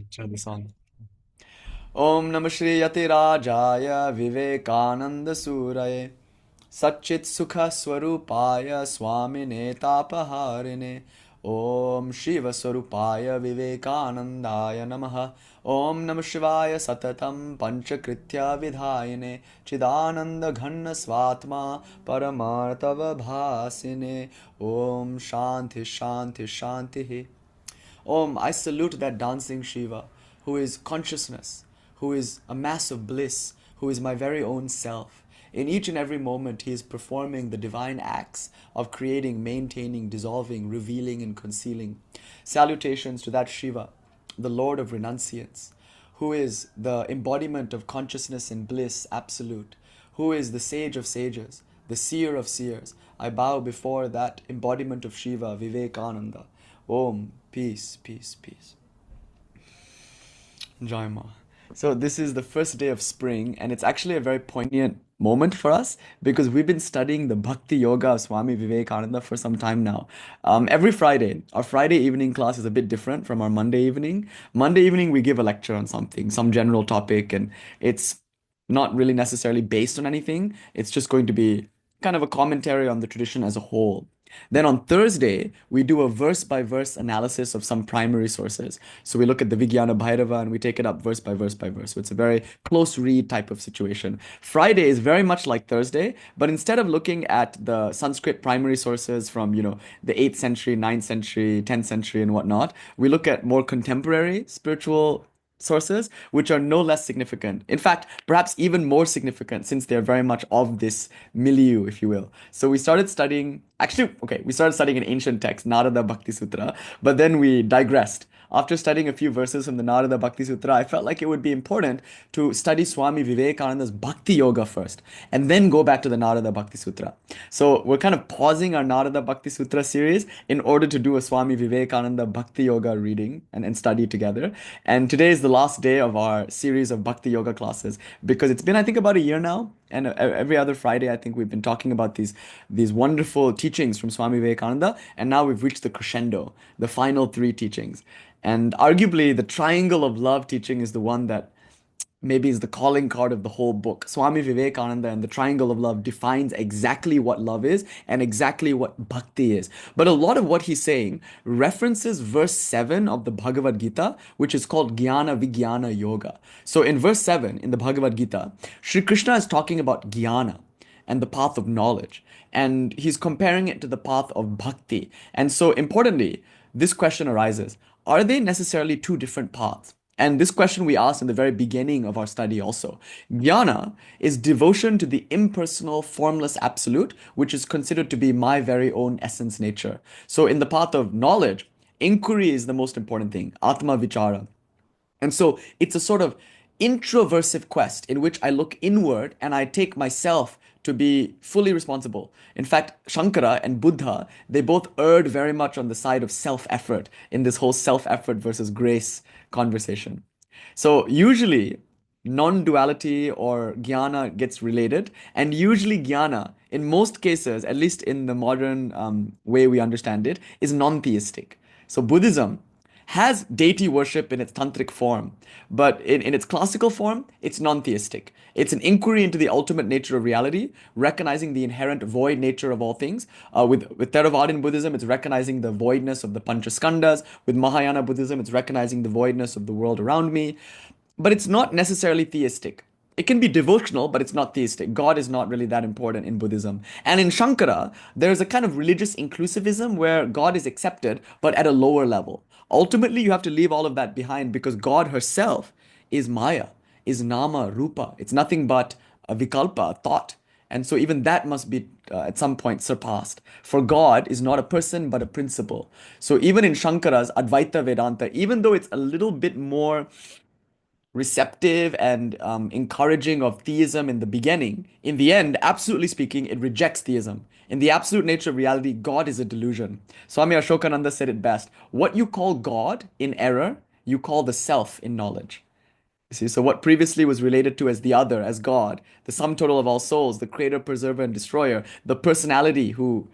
Try the song. Om Namah Shri Yati Rajaya Vivekananda Suraye Satchit Sukha Swarupaya Swamine Tapaharine Om Shiva Swarupaya Vivekanandaya Namaha Om Namah Shivaya Satatam Panchakritya Vidhayine Chidananda Ghanna Svatma Paramartava Bhasine Om Shanti Shanti Shanti. I salute that dancing Shiva, who is consciousness, who is a mass of bliss, who is my very own self. In each and every moment, he is performing the divine acts of creating, maintaining, dissolving, revealing, and concealing. Salutations to that Shiva, the Lord of renunciates, who is the embodiment of consciousness and bliss absolute, who is the sage of sages, the seer of seers. I bow before that embodiment of Shiva, Vivekananda. Om, peace, peace, peace. Jai Ma. So this is the first day of spring, and it's actually a very poignant moment for us because we've been studying the Bhakti Yoga of Swami Vivekananda for some time now. Every Friday, our Friday evening class is a bit different from our Monday evening. Monday evening, we give a lecture on something, some general topic, and it's not really necessarily based on anything. It's just going to be kind of a commentary on the tradition as a whole. Then on Thursday, we do a verse by verse analysis of some primary sources. So we look at the Vijnana Bhairava and we take it up verse by verse by verse. So it's a very close read type of situation. Friday is very much like Thursday, but instead of looking at the Sanskrit primary sources from, the 8th century, 9th century, 10th century and whatnot, we look at more contemporary spiritual sources, which are no less significant. In fact, perhaps even more significant since they're very much of this milieu, if you will. So we started studying an ancient text, Narada Bhakti Sutra, but then we digressed. After studying a few verses from the Narada Bhakti Sutra, I felt like it would be important to study Swami Vivekananda's Bhakti Yoga first, and then go back to the Narada Bhakti Sutra. So we're kind of pausing our Narada Bhakti Sutra series in order to do a Swami Vivekananda Bhakti Yoga reading and study together. And today is the last day of our series of Bhakti Yoga classes because it's been, I think, about a year now. And every other Friday, I think we've been talking about these wonderful teachings from Swami Vivekananda. And now we've reached the crescendo, the final three teachings. And arguably, the triangle of love teaching is the one that maybe is the calling card of the whole book. Swami Vivekananda and the Triangle of Love defines exactly what love is and exactly what bhakti is. But a lot of what he's saying references verse 7 of the Bhagavad Gita, which is called Jnana Vijnana Yoga. So in verse 7 in the Bhagavad Gita, Sri Krishna is talking about jnana and the path of knowledge. And he's comparing it to the path of bhakti. And so importantly, this question arises, are they necessarily two different paths? And this question we asked in the very beginning of our study also. Jnana is devotion to the impersonal, formless absolute, which is considered to be my very own essence nature. So in the path of knowledge, inquiry is the most important thing, Atma Vichara. And so it's a sort of introversive quest in which I look inward and I take myself to be fully responsible. In fact, Shankara and Buddha, they both erred very much on the side of self-effort in this whole self-effort versus grace conversation. So usually non-duality or jnana gets related, and usually jnana, in most cases, at least in the modern way we understand it, is non-theistic. So Buddhism has deity worship in its tantric form, but in its classical form, it's non-theistic. It's an inquiry into the ultimate nature of reality, recognizing the inherent void nature of all things. With Theravadan Buddhism, it's recognizing the voidness of the Panchaskandhas. With Mahayana Buddhism, it's recognizing the voidness of the world around me. But it's not necessarily theistic. It can be devotional, but it's not theistic. God is not really that important in Buddhism. And in Shankara, there's a kind of religious inclusivism where God is accepted, but at a lower level. Ultimately, you have to leave all of that behind because God herself is Maya, is Nama, Rupa. It's nothing but a Vikalpa, a thought. And so even that must be at some point surpassed. For God is not a person but a principle. So even in Shankara's Advaita Vedanta, even though it's a little bit more receptive and encouraging of theism in the beginning, in the end, absolutely speaking, it rejects theism. In the absolute nature of reality, God is a delusion. Swami Ashokananda said it best. What you call God in error, you call the self in knowledge. You see, so what previously was related to as the other, as God, the sum total of all souls, the creator, preserver, and destroyer, the personality who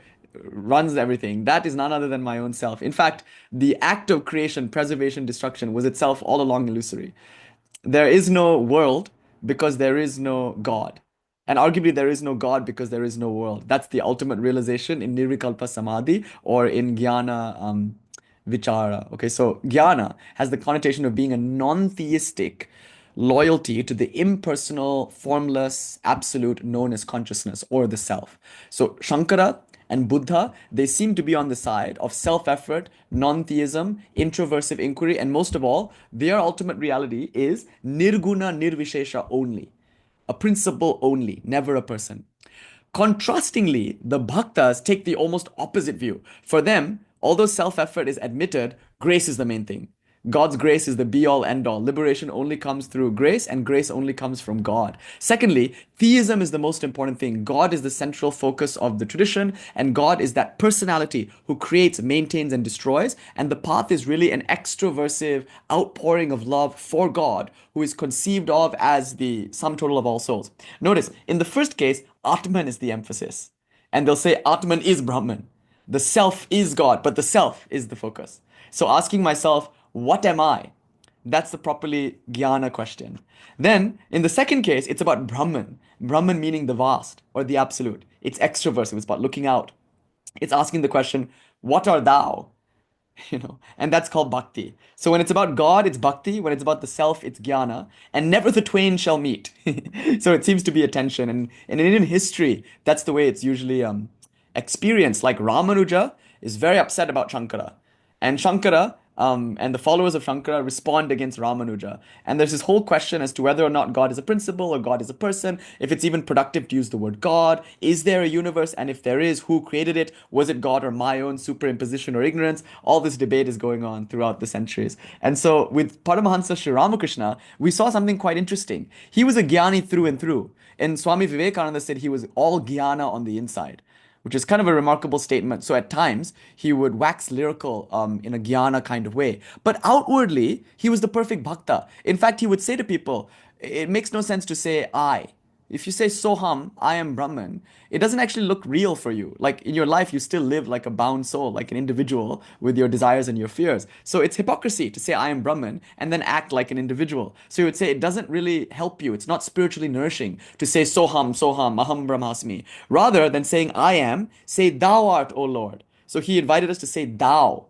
runs everything, that is none other than my own self. In fact, the act of creation, preservation, destruction was itself all along illusory. There is no world because there is no God. And arguably, there is no God because there is no world. That's the ultimate realization in Nirvikalpa Samadhi or in Jnana Vichara. Okay, so Jnana has the connotation of being a non theistic loyalty to the impersonal, formless, absolute known as consciousness or the self. So Shankara and Buddha, they seem to be on the side of self-effort, non-theism, introversive inquiry, and most of all, their ultimate reality is nirguna nirvishesha only, a principle only, never a person. Contrastingly, the bhaktas take the almost opposite view. For them, although self effort is admitted, grace is the main thing. God's grace is the be all end all. Liberation only comes through grace, and grace only comes from God. Secondly, theism is the most important thing. God is the central focus of the tradition, and God is that personality who creates, maintains, and destroys. And the path is really an extroversive outpouring of love for God, who is conceived of as the sum total of all souls. Notice, in the first case, Atman is the emphasis. And they'll say Atman is Brahman. The self is God, but the self is the focus. So asking myself, what am I? That's the properly jnana question. Then, in the second case, it's about Brahman. Brahman meaning the vast or the absolute. It's extroversive. It's about looking out. It's asking the question, what are thou? And that's called bhakti. So when it's about God, it's bhakti. When it's about the self, it's jnana. And never the twain shall meet. So it seems to be a tension. And in Indian history, that's the way it's usually experienced. Like Ramanuja is very upset about Shankara. And Shankara and the followers of Shankara respond against Ramanuja. And there's this whole question as to whether or not God is a principle or God is a person, if it's even productive to use the word God, is there a universe, and if there is, who created it, was it God or my own superimposition or ignorance? All this debate is going on throughout the centuries. And so with Paramahansa Sri Ramakrishna, we saw something quite interesting. He was a jnani through and through. And Swami Vivekananda said he was all jnana on the inside, which is kind of a remarkable statement. So at times, he would wax lyrical in a jnana kind of way. But outwardly, he was the perfect bhakta. In fact, he would say to people, it makes no sense to say I. If you say Soham, I am Brahman, it doesn't actually look real for you. Like in your life, you still live like a bound soul, like an individual with your desires and your fears. So it's hypocrisy to say I am Brahman and then act like an individual. So you would say it doesn't really help you. It's not spiritually nourishing to say Soham, Soham, Aham Brahmasmi. Rather than saying I am, say thou art, O Lord. So he invited us to say thou.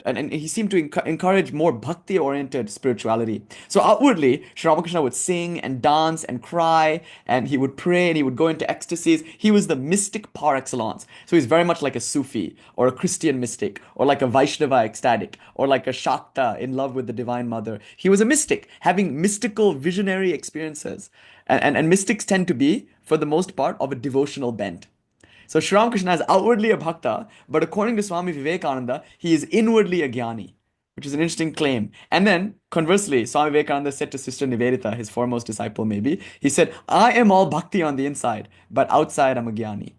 And he seemed to encourage more bhakti oriented spirituality. So outwardly, Sri Ramakrishna would sing and dance and cry, and he would pray and he would go into ecstasies. He was the mystic par excellence. So he's very much like a Sufi or a Christian mystic or like a Vaishnava ecstatic or like a Shakta in love with the Divine Mother. He was a mystic, having mystical visionary experiences. And mystics tend to be, for the most part, of a devotional bent. So Sri Ramakrishna is outwardly a bhakta, but according to Swami Vivekananda, he is inwardly a jnani, which is an interesting claim. And then, conversely, Swami Vivekananda said to Sister Nivedita, his foremost disciple maybe, he said, I am all bhakti on the inside, but outside I'm a jnani.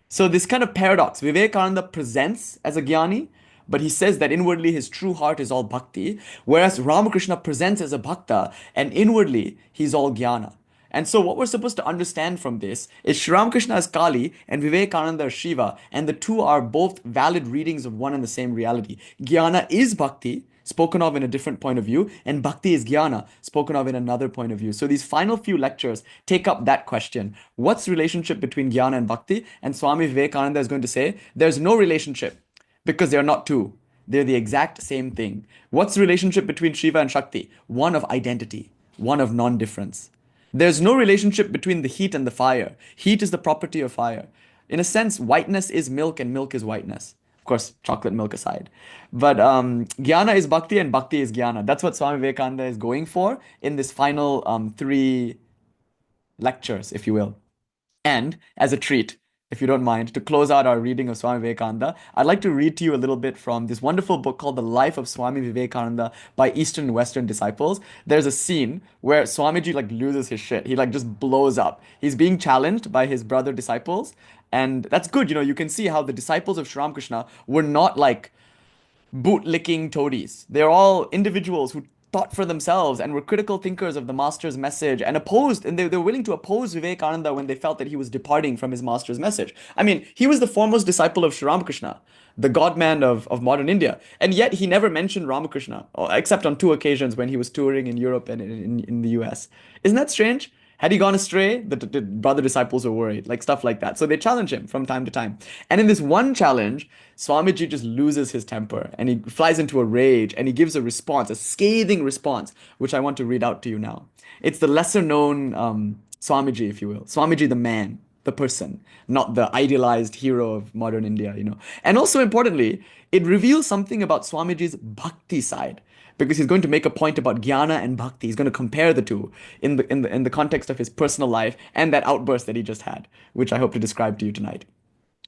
So this kind of paradox, Vivekananda presents as a jnani, but he says that inwardly his true heart is all bhakti, whereas Ramakrishna presents as a bhakta, and inwardly he's all jnana. And so what we're supposed to understand from this is Sri Ramakrishna is Kali and Vivekananda is Shiva, and the two are both valid readings of one and the same reality. Jnana is bhakti, spoken of in a different point of view, and bhakti is jnana, spoken of in another point of view. So these final few lectures take up that question. What's the relationship between jnana and bhakti? And Swami Vivekananda is going to say, there's no relationship because they're not two. They're the exact same thing. What's the relationship between Shiva and Shakti? One of identity, one of non-difference. There's no relationship between the heat and the fire. Heat is the property of fire. In a sense, whiteness is milk and milk is whiteness. Of course, chocolate milk aside. But jnana is bhakti and bhakti is jnana. That's what Swami Vivekananda is going for in this final three lectures, if you will. And as a treat, if you don't mind, to close out our reading of Swami Vivekananda, I'd like to read to you a little bit from this wonderful book called The Life of Swami Vivekananda by Eastern and Western Disciples. There's a scene where Swamiji like loses his shit. He like just blows up. He's being challenged by his brother disciples. And that's good, you can see how the disciples of Sri Ramakrishna were not like bootlicking toadies. They're all individuals who thought for themselves and were critical thinkers of the master's message and opposed, and they were willing to oppose Vivekananda when they felt that he was departing from his master's message. I mean, he was the foremost disciple of Sri Ramakrishna, the God-man of modern India, and yet he never mentioned Ramakrishna, except on two occasions when he was touring in Europe and in the US. Isn't that strange? Had he gone astray, the brother disciples were worried, like stuff like that. So they challenge him from time to time. And in this one challenge, Swamiji just loses his temper and he flies into a rage and he gives a response, a scathing response, which I want to read out to you now. It's the lesser known Swamiji, if you will. Swamiji, the man, the person, not the idealized hero of modern India. And also importantly, it reveals something about Swamiji's bhakti side because he's going to make a point about Jnāna and Bhakti. He's going to compare the two in the context of his personal life and that outburst that he just had, which I hope to describe to you tonight.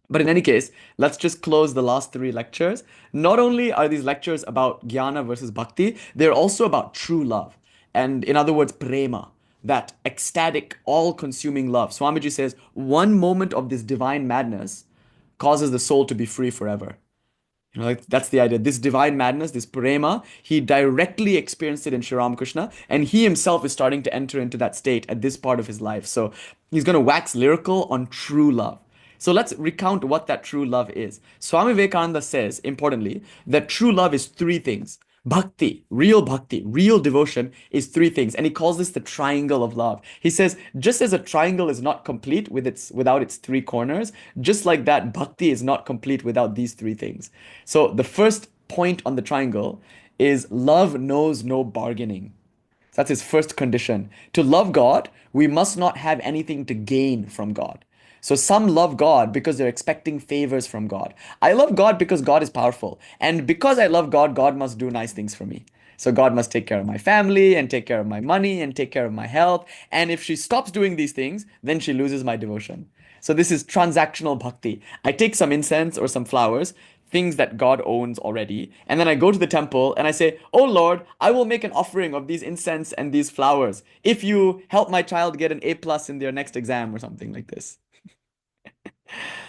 But in any case, let's just close the last three lectures. Not only are these lectures about Jnana versus Bhakti, they're also about true love. And in other words, prema, that ecstatic, all-consuming love. Swamiji says, one moment of this divine madness causes the soul to be free forever. Like, that's the idea. This divine madness, this prema, he directly experienced it in Sri Ramakrishna, and he himself is starting to enter into that state at this part of his life. So he's going to wax lyrical on true love. So let's recount what that true love is. Swami Vivekananda says, importantly, that true love is three things. Bhakti, real devotion is three things. And he calls this the triangle of love. He says, just as a triangle is not complete without its three corners, just like that, bhakti is not complete without these three things. So the first point on the triangle is love knows no bargaining. That's his first condition. To love God, we must not have anything to gain from God. So some love God because they're expecting favors from God. I love God because God is powerful. And because I love God, God must do nice things for me. So God must take care of my family and take care of my money and take care of my health. And if she stops doing these things, then she loses my devotion. So this is transactional bhakti. I take some incense or some flowers, things that God owns already, and then I go to the temple and I say, "Oh Lord, I will make an offering of these incense and these flowers if you help my child get an A plus in their next exam," or something like this.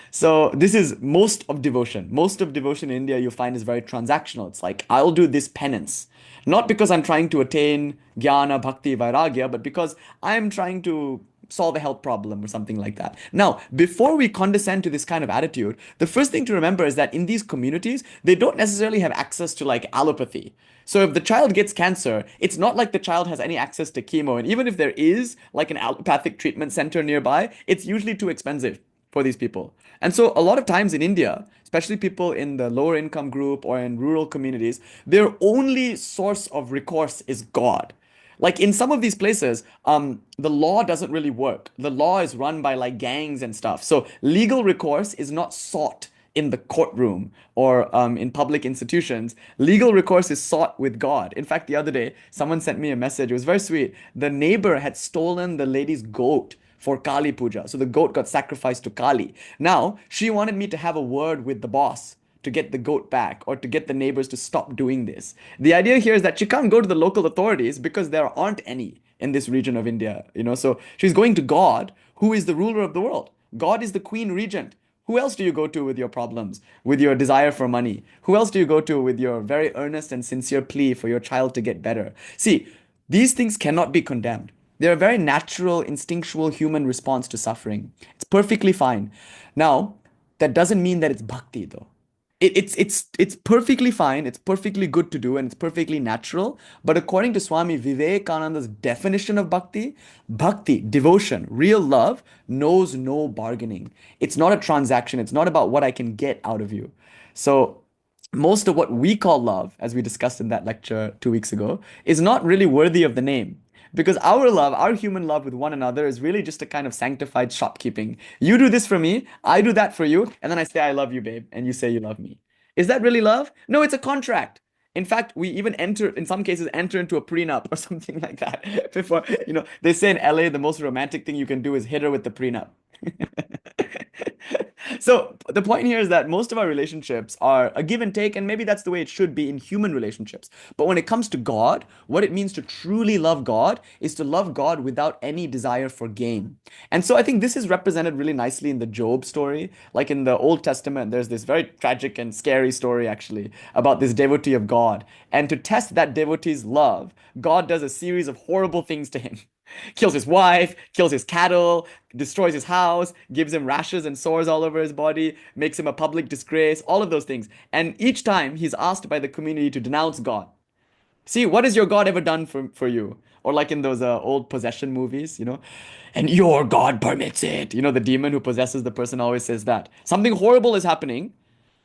So this is most of devotion. Most of devotion in India you'll find is very transactional. It's like, I'll do this penance. Not because I'm trying to attain jnana, bhakti, vairagya, but because I'm trying to solve a health problem or something like that. Now, before we condescend to this kind of attitude, the first thing to remember is that in these communities, they don't necessarily have access to like allopathy. So if the child gets cancer, it's not like the child has any access to chemo. And even if there is like an allopathic treatment center nearby, it's usually too expensive for these people. And so a lot of times in India, especially people in the lower income group or in rural communities, their only source of recourse is God. Like in some of these places, the law doesn't really work. The law is run by like gangs and stuff. So legal recourse is not sought in the courtroom or in public institutions. Legal recourse is sought with God. In fact, the other day, someone sent me a message. It was very sweet. The neighbor had stolen the lady's goat for Kali Puja. So the goat got sacrificed to Kali. Now, she wanted me to have a word with the boss to get the goat back or to get the neighbors to stop doing this. The idea here is that she can't go to the local authorities because there aren't any in this region of India. So she's going to God, who is the ruler of the world. God is the queen regent. Who else do you go to with your problems, with your desire for money? Who else do you go to with your very earnest and sincere plea for your child to get better? See, these things cannot be condemned. They're a very natural, instinctual human response to suffering. It's perfectly fine. Now, that doesn't mean that it's bhakti, though. It's perfectly fine, it's perfectly good to do, and it's perfectly natural. But according to Swami Vivekananda's definition of bhakti, devotion, real love, knows no bargaining. It's not a transaction. It's not about what I can get out of you. So most of what we call love, as we discussed in that lecture 2 weeks ago, is not really worthy of the name. Because our love, our human love with one another is really just a kind of sanctified shopkeeping. You do this for me, I do that for you, and then I say, I love you, babe, and you say you love me. Is that really love? No, it's a contract. In fact, we even in some cases, enter into a prenup or something like that. Before, they say in LA, the most romantic thing you can do is hit her with the prenup. So the point here is that most of our relationships are a give and take, and maybe that's the way it should be in human relationships. But when it comes to God, what it means to truly love God is to love God without any desire for gain. And so I think this is represented really nicely in the Job story. Like in the Old Testament, there's this very tragic and scary story actually about this devotee of God. And to test that devotee's love, God does a series of horrible things to him. Kills his wife, kills his cattle, destroys his house, gives him rashes and sores all over his body, makes him a public disgrace, all of those things. And each time he's asked by the community to denounce God. See, what has your God ever done for you? Or like in those old possession movies, and your God permits it. The demon who possesses the person always says that. Something horrible is happening.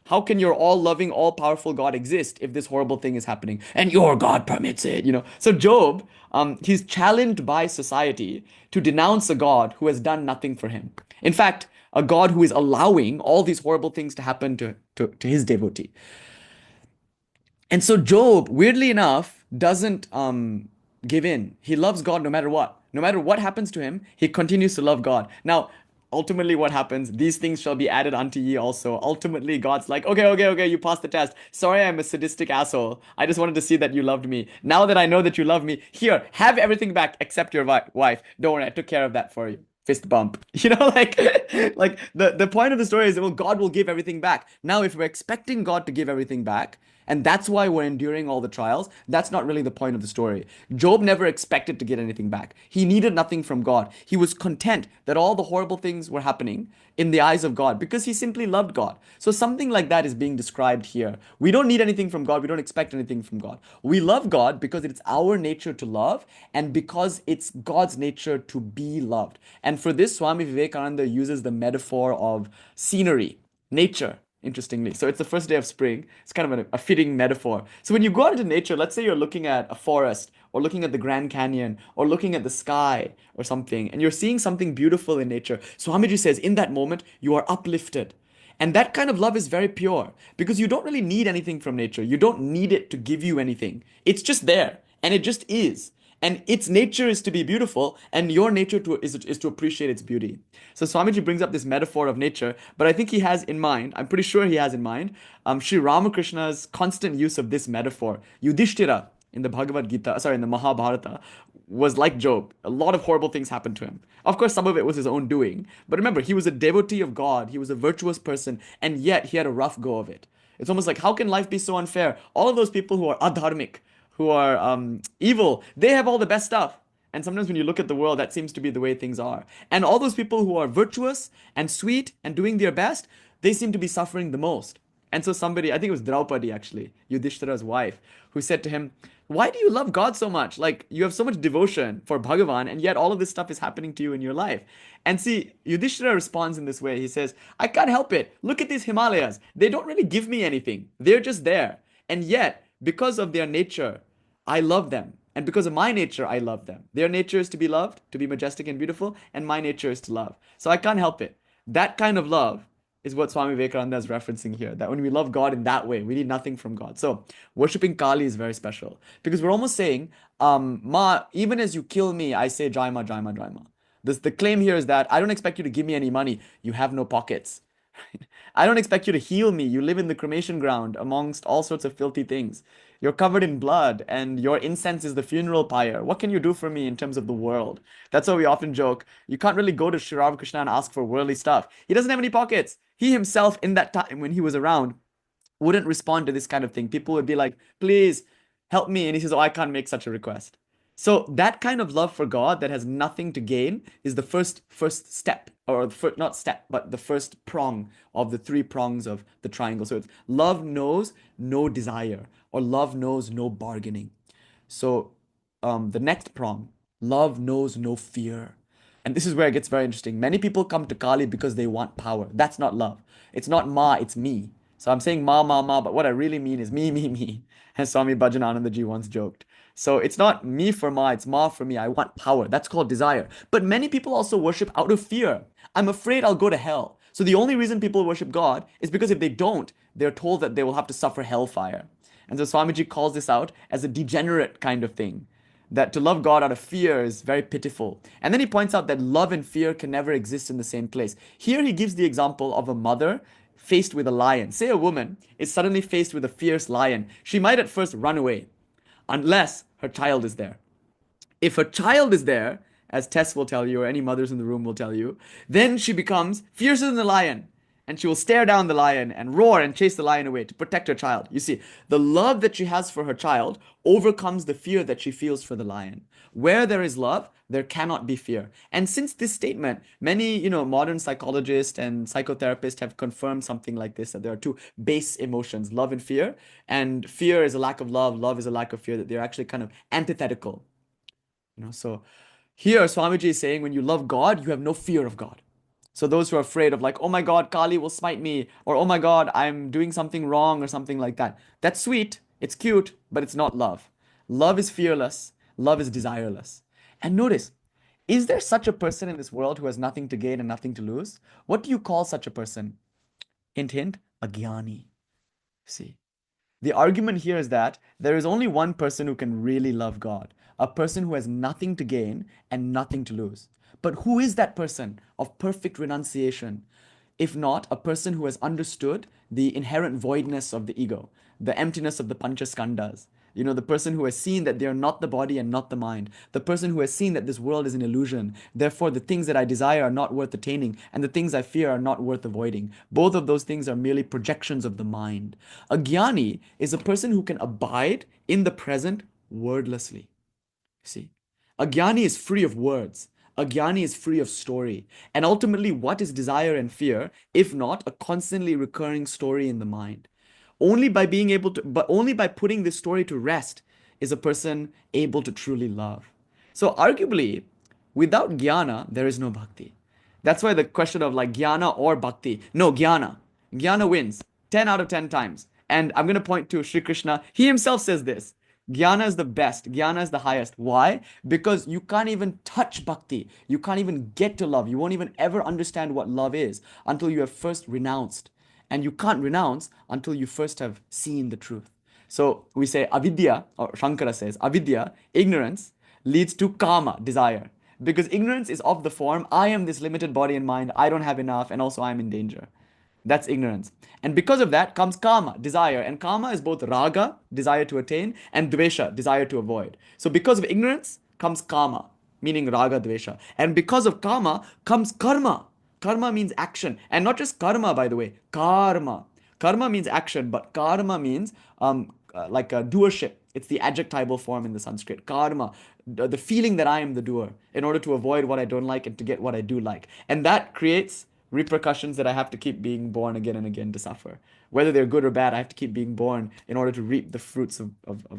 How can your all loving, all powerful God exist if this horrible thing is happening? And your God permits it. So Job, he's challenged by society to denounce a God who has done nothing for him. In fact, a God who is allowing all these horrible things to happen to his devotee. And so Job, weirdly enough, doesn't give in. He loves God no matter what. No matter what happens to him, he continues to love God. Now, ultimately what happens, these things shall be added unto ye also. Ultimately, God's like, okay, you passed the test. Sorry, I'm a sadistic asshole. I just wanted to see that you loved me. Now that I know that you love me, here, have everything back except your wife. Don't worry, I took care of that for you. Fist bump. Like the point of the story is that, well, God will give everything back. Now, if we're expecting God to give everything back, and that's why we're enduring all the trials, that's not really the point of the story. Job never expected to get anything back. He needed nothing from God. He was content that all the horrible things were happening in the eyes of God because he simply loved God. So something like that is being described here. We don't need anything from God. We don't expect anything from God. We love God because it's our nature to love and because it's God's nature to be loved. And for this, Swami Vivekananda uses the metaphor of scenery, nature, interestingly. So it's the first day of spring. It's kind of a fitting metaphor. So when you go out into nature, let's say you're looking at a forest or looking at the Grand Canyon or looking at the sky or something, and you're seeing something beautiful in nature. Swamiji says, in that moment, you are uplifted. And that kind of love is very pure because you don't really need anything from nature. You don't need it to give you anything. It's just there and it just is. And its nature is to be beautiful, and your nature is to appreciate its beauty. So Swamiji brings up this metaphor of nature, but I think he has in mind, I'm pretty sure he has in mind, Sri Ramakrishna's constant use of this metaphor. Yudhishthira in the Bhagavad Gita, sorry, in the Mahabharata, was like Job. A lot of horrible things happened to him. Of course, some of it was his own doing. But remember, he was a devotee of God, he was a virtuous person, and yet he had a rough go of it. It's almost like, how can life be so unfair? All of those people who are adharmic, who are evil, they have all the best stuff. And sometimes when you look at the world, that seems to be the way things are. And all those people who are virtuous and sweet and doing their best, they seem to be suffering the most. And so somebody, I think it was Draupadi actually, Yudhishthira's wife, who said to him, why do you love God so much? Like, you have so much devotion for Bhagavan, and yet all of this stuff is happening to you in your life. And see, Yudhishthira responds in this way. He says, I can't help it. Look at these Himalayas. They don't really give me anything. They're just there. And yet, because of their nature, I love them. And because of my nature, I love them. Their nature is to be loved, to be majestic and beautiful, and my nature is to love. So I can't help it. That kind of love is what Swami Vivekananda is referencing here. That when we love God in that way, we need nothing from God. So worshipping Kali is very special because we're almost saying, Ma, even as you kill me, I say Jaima, Jaima, Jaima. The claim here is that I don't expect you to give me any money. You have no pockets. I don't expect you to heal me. You live in the cremation ground amongst all sorts of filthy things. You're covered in blood and your incense is the funeral pyre. What can you do for me in terms of the world? That's why we often joke. You can't really go to Sri Ramakrishna and ask for worldly stuff. He doesn't have any pockets. He himself, in that time when he was around, wouldn't respond to this kind of thing. People would be like, please help me. And he says, oh, I can't make such a request. So that kind of love for God that has nothing to gain is the first step, or not step, but the first prong of the three prongs of the triangle. So it's love knows no desire, or love knows no bargaining. So the next prong, love knows no fear. And this is where it gets very interesting. Many people come to Kali because they want power. That's not love. It's not ma, it's me. So I'm saying ma, ma, ma, but what I really mean is me, me, me. As Swami Bhajananandaji once joked. So it's not me for ma, it's ma for me. I want power. That's called desire. But many people also worship out of fear. I'm afraid I'll go to hell. So the only reason people worship God is because if they don't, they're told that they will have to suffer hellfire. And so Swamiji calls this out as a degenerate kind of thing. that to love God out of fear is very pitiful. And then he points out that love and fear can never exist in the same place. Here he gives the example of a mother faced with a lion. Say a woman is suddenly faced with a fierce lion. She might at first run away unless her child is there. If her child is there, as Tess will tell you, or any mothers in the room will tell you, then she becomes fiercer than the lion. And she will stare down the lion and roar and chase the lion away to protect her child. You see, the love that she has for her child overcomes the fear that she feels for the lion. Where there is love, there cannot be fear. And since this statement, many, modern psychologists and psychotherapists have confirmed something like this, that there are two base emotions, love and fear. And fear is a lack of love is a lack of fear, that they're actually kind of antithetical. So here Swamiji is saying when you love God, you have no fear of God. So those who are afraid of like, oh my God, Kali will smite me, or oh my God, I'm doing something wrong or something like that. That's sweet, it's cute, but it's not love. Love is fearless, love is desireless. And notice, is there such a person in this world who has nothing to gain and nothing to lose? What do you call such a person? Hint, hint, a jnani. See, the argument here is that there is only one person who can really love God, a person who has nothing to gain and nothing to lose. But who is that person of perfect renunciation? If not a person who has understood the inherent voidness of the ego, the emptiness of the panchaskandhas. The person who has seen that they are not the body and not the mind. The person who has seen that this world is an illusion. Therefore, the things that I desire are not worth attaining, and the things I fear are not worth avoiding. Both of those things are merely projections of the mind. A jnani is a person who can abide in the present wordlessly. See, a jnani is free of words. A jnani is free of story. And ultimately, what is desire and fear, if not a constantly recurring story in the mind? Only by putting this story to rest is a person able to truly love. So arguably, without jnana, there is no bhakti. That's why the question of like jnana or bhakti. No, jnana. Jnana wins 10 out of 10 times. And I'm going to point to Sri Krishna. He himself says this. Jnana is the best. Jnana is the highest. Why? Because you can't even touch bhakti. You can't even get to love. You won't even ever understand what love is until you have first renounced. And you can't renounce until you first have seen the truth. So we say avidya, or Shankara says, avidya, ignorance, leads to kama, desire. Because ignorance is of the form, I am this limited body and mind, I don't have enough, and also I'm in danger. That's ignorance. And because of that comes kama, desire. And kama is both raga, desire to attain, and dvesha, desire to avoid. So because of ignorance comes kama, meaning raga, dvesha. And because of kama comes karma. Karma means action. And not just karma, by the way, karma. Karma means action, but karma means like a doership. It's the adjectival form in the Sanskrit. Karma, the feeling that I am the doer in order to avoid what I don't like and to get what I do like. And that creates repercussions that I have to keep being born again and again to suffer. Whether they're good or bad, I have to keep being born in order to reap the fruits of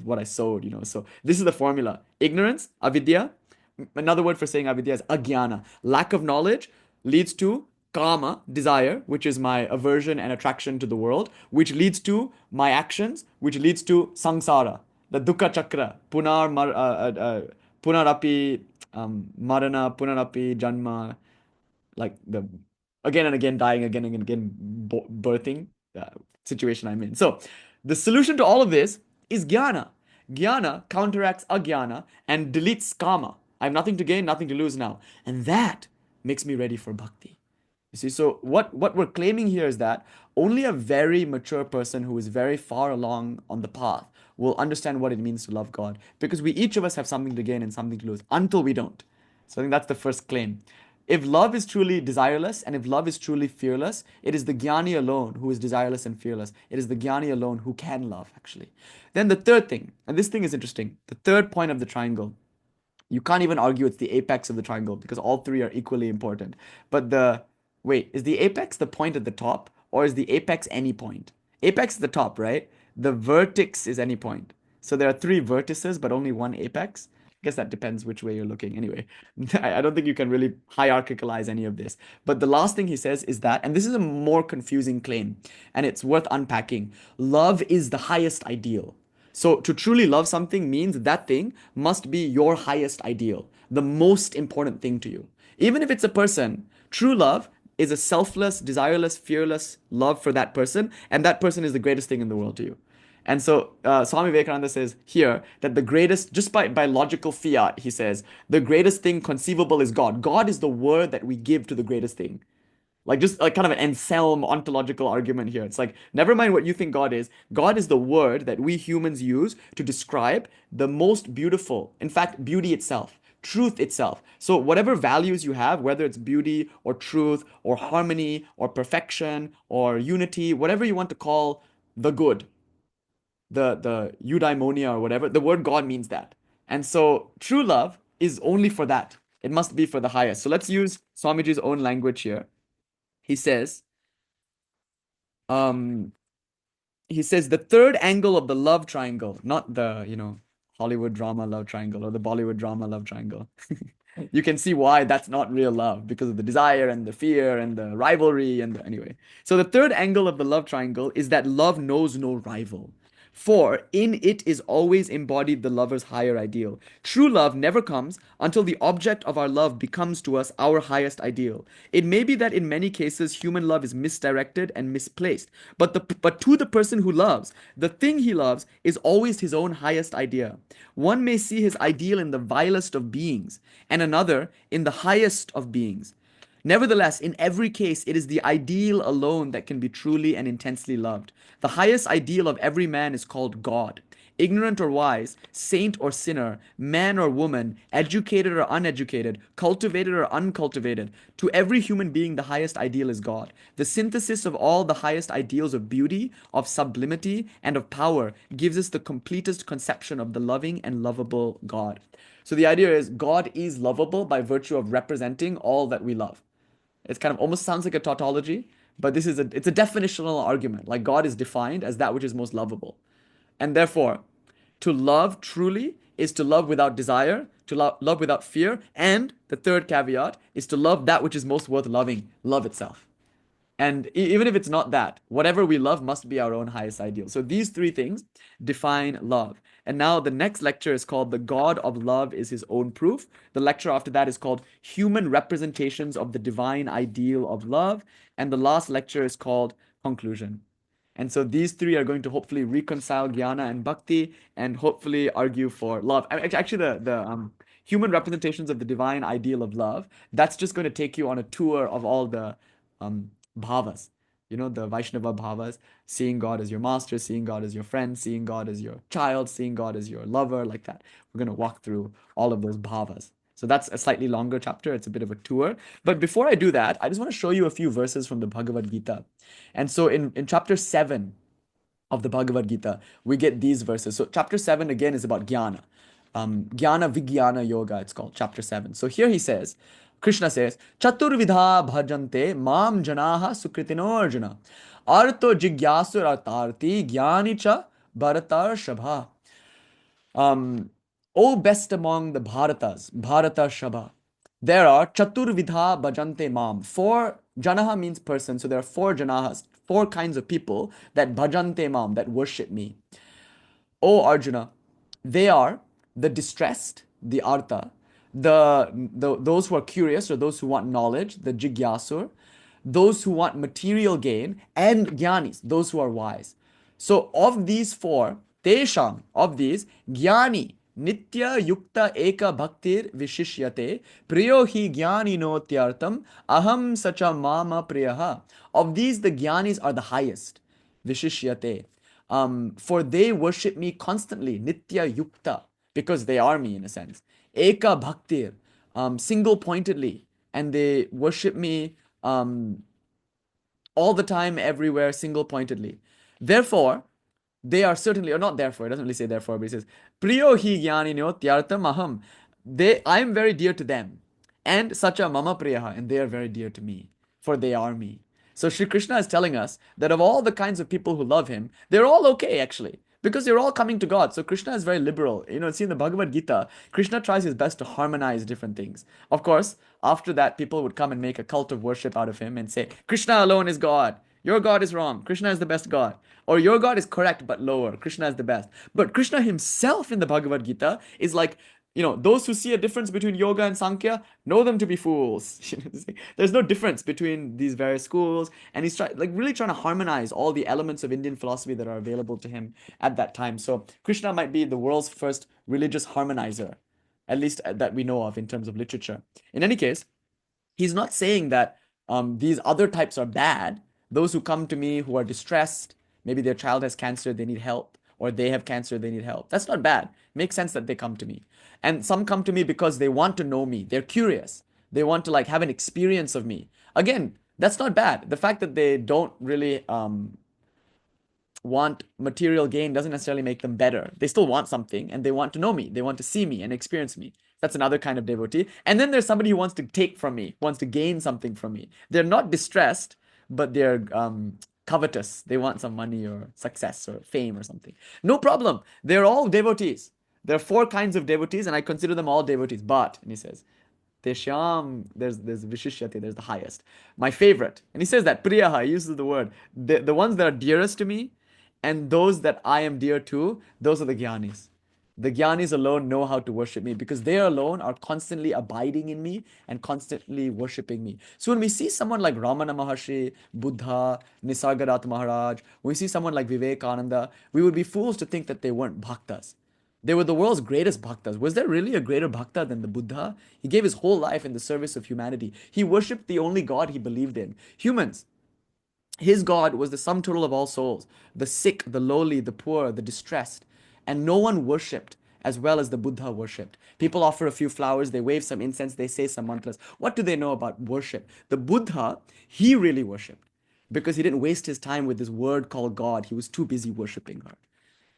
what I sowed, So this is the formula. Ignorance, avidya. Another word for saying avidya is ajnana. Lack of knowledge leads to kama, desire, which is my aversion and attraction to the world, which leads to my actions, which leads to samsara, the dukkha chakra, punarapi, marana, punarapi, janma, like the again and again dying, again and again birthing situation I'm in. So the solution to all of this is jnana. Jnana counteracts ajnana and deletes kama. I have nothing to gain, nothing to lose now. And that makes me ready for bhakti. You see, so what we're claiming here is that only a very mature person who is very far along on the path will understand what it means to love God. Because we each of us have something to gain and something to lose until we don't. So I think that's the first claim. If love is truly desireless and if love is truly fearless, it is the jnani alone who is desireless and fearless. It is the jnani alone who can love, actually. Then the third thing, and this thing is interesting, the third point of the triangle, you can't even argue it's the apex of the triangle because all three are equally important. But is the apex the point at the top or is the apex any point? Apex is the top, right? The vertex is any point. So there are three vertices, but only one apex. I guess that depends which way you're looking. Anyway, I don't think you can really hierarchicalize any of this. But the last thing he says is that, and this is a more confusing claim, and it's worth unpacking. Love is the highest ideal. So to truly love something means that thing must be your highest ideal, the most important thing to you. Even if it's a person, true love is a selfless, desireless, fearless love for that person, and that person is the greatest thing in the world to you. And so Swami Vivekananda says here that the greatest, just by logical fiat, he says, the greatest thing conceivable is God. God is the word that we give to the greatest thing. Like just like kind of an Anselm ontological argument here. It's like, never mind what you think God is. God is the word that we humans use to describe the most beautiful, in fact, beauty itself, truth itself. So whatever values you have, whether it's beauty or truth or harmony or perfection or unity, whatever you want to call the good, the eudaimonia or whatever, the word God means that. And so true love is only for that. It must be for the highest. So let's use Swamiji's own language here. He says, um, the third angle of the love triangle, not the, Hollywood drama love triangle or the Bollywood drama love triangle. You can see why that's not real love because of the desire and the fear and the rivalry anyway. So the third angle of the love triangle is that love knows no rival. For in it is always embodied the lover's higher ideal. True love never comes until the object of our love becomes to us our highest ideal. It may be that in many cases human love is misdirected and misplaced, but to the person who loves, the thing he loves is always his own highest idea. One may see his ideal in the vilest of beings, and another in the highest of beings. Nevertheless, in every case, it is the ideal alone that can be truly and intensely loved. The highest ideal of every man is called God. Ignorant or wise, saint or sinner, man or woman, educated or uneducated, cultivated or uncultivated, to every human being, the highest ideal is God. The synthesis of all the highest ideals of beauty, of sublimity, and of power gives us the completest conception of the loving and lovable God. So the idea is God is lovable by virtue of representing all that we love. It's kind of almost sounds like a tautology, but it's a definitional argument. Like God is defined as that which is most lovable. And therefore, to love truly is to love without desire, to love without fear, and the third caveat is to love that which is most worth loving, love itself. And even if it's not that, whatever we love must be our own highest ideal. So these three things define love. And now the next lecture is called The God of Love is His Own Proof. The lecture after that is called Human Representations of the Divine Ideal of Love. And the last lecture is called Conclusion. And so these three are going to hopefully reconcile Jnana and Bhakti and hopefully argue for love. Actually, the human representations of the divine ideal of love, that's just going to take you on a tour of all the bhavas, the Vaishnava bhavas, seeing God as your master, seeing God as your friend, seeing God as your child, seeing God as your lover, like that. We're going to walk through all of those bhavas. So that's a slightly longer chapter. It's a bit of a tour. But before I do that, I just want to show you a few verses from the Bhagavad Gita. And so in chapter 7 of the Bhagavad Gita, we get these verses. So chapter 7 again is about Jnana. Jnana Vijnana Yoga, it's called, chapter 7. So here Krishna says, Chaturvidha bhajante mam janaha sukritino arjuna. Arto jigyasur artarti jnani cha bharatar shabha. O best among the Bharatas, Bharata Shabha, there are Chaturvidha bhajante mam. Four, janaha means person, so there are four janahas, four kinds of people that bhajante mam, that worship me. O Arjuna, they are the distressed, the artha, those who are curious or those who want knowledge, the jigyasur, those who want material gain, and jnanis, those who are wise. So of these four, tesham, of these, jnani, nitya yukta eka bhaktir vishishyate, priyo hi jnani no tyartam, aham sacha mama priyaha. Of these, the jnanis are the highest, vishishyate. For they worship me constantly, nitya yukta, because they are me in a sense. Eka bhaktir, single-pointedly, and they worship me all the time, everywhere, single-pointedly. Therefore, they are certainly, or not therefore, it doesn't really say therefore, but it says, Priyo hi jnanino tyartam aham. I am very dear to them. And sacha mama priyaha, and they are very dear to me, for they are me. So Sri Krishna is telling us that of all the kinds of people who love him, they're all okay actually, because they're all coming to God. So Krishna is very liberal. See in the Bhagavad Gita, Krishna tries his best to harmonize different things. Of course, after that, people would come and make a cult of worship out of him and say, Krishna alone is God. Your God is wrong. Krishna is the best God. Or your God is correct but lower. Krishna is the best. But Krishna himself in the Bhagavad Gita is like, those who see a difference between yoga and Sankhya know them to be fools. There's no difference between these various schools, and he's really trying to harmonize all the elements of Indian philosophy that are available to him at that time. So Krishna might be the world's first religious harmonizer, at least that we know of in terms of literature. In any case, he's not saying that these other types are bad. Those who come to me who are distressed, maybe their child has cancer, they need help, or they have cancer, they need help. That's not bad. Makes sense that they come to me. And some come to me because they want to know me. They're curious. They want to have an experience of me. Again, that's not bad. The fact that they don't really want material gain doesn't necessarily make them better. They still want something and they want to know me. They want to see me and experience me. That's another kind of devotee. And then there's somebody who wants to take from me, wants to gain something from me. They're not distressed, but they're covetous. They want some money or success or fame or something. No problem. They're all devotees. There are four kinds of devotees, and I consider them all devotees. But, and he says, Teshyam, there's Vishishyate, there's the highest. My favorite. And he says that, Priyaha, he uses the word. The ones that are dearest to me, and those that I am dear to, those are the Jnanis. The Jnanis alone know how to worship me because they alone are constantly abiding in me and constantly worshipping me. So when we see someone like Ramana Maharshi, Buddha, Nisargadatta Maharaj, when we see someone like Vivekananda, we would be fools to think that they weren't bhaktas. They were the world's greatest bhaktas. Was there really a greater bhakta than the Buddha? He gave his whole life in the service of humanity. He worshipped the only God he believed in. Humans. His God was the sum total of all souls, the sick, the lowly, the poor, the distressed. And no one worshipped as well as the Buddha worshipped. People offer a few flowers, they wave some incense, they say some mantras. What do they know about worship? The Buddha, he really worshipped because he didn't waste his time with this word called God. He was too busy worshipping her.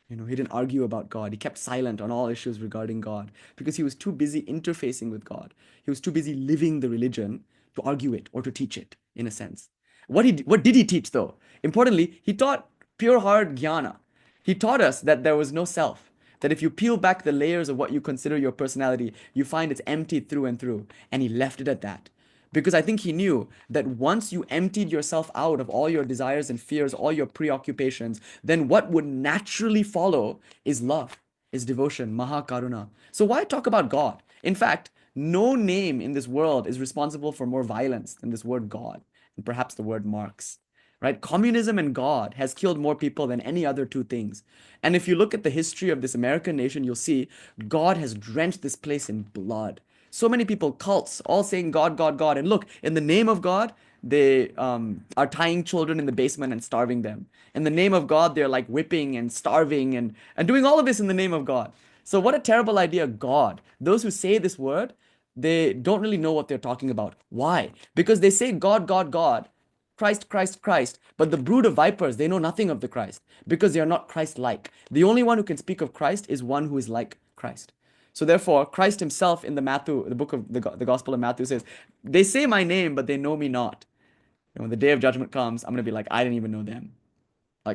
He didn't argue about God. He kept silent on all issues regarding God because he was too busy interfacing with God. He was too busy living the religion to argue it or to teach it, in a sense. What did he teach, though? Importantly, he taught pure heart jnana. He taught us that there was no self, that if you peel back the layers of what you consider your personality, you find it's empty through and through. And he left it at that. Because I think he knew that once you emptied yourself out of all your desires and fears, all your preoccupations, then what would naturally follow is love, is devotion, mahakaruna. So why talk about God? In fact, no name in this world is responsible for more violence than this word God, and perhaps the word Marx. Right? Communism and God has killed more people than any other two things. And if you look at the history of this American nation, you'll see God has drenched this place in blood. So many people, cults, all saying God, God, God. And look, in the name of God, they are tying children in the basement and starving them. In the name of God, they're whipping and starving and doing all of this in the name of God. So what a terrible idea, God. Those who say this word, they don't really know what they're talking about. Why? Because they say God, God, God. Christ, Christ, Christ. But the brood of vipers, they know nothing of the Christ because they are not Christ-like. The only one who can speak of Christ is one who is like Christ. So therefore, Christ himself in the book of the Gospel of Matthew says, they say my name, but they know me not. When the day of judgment comes, I'm going to be like, I didn't even know them.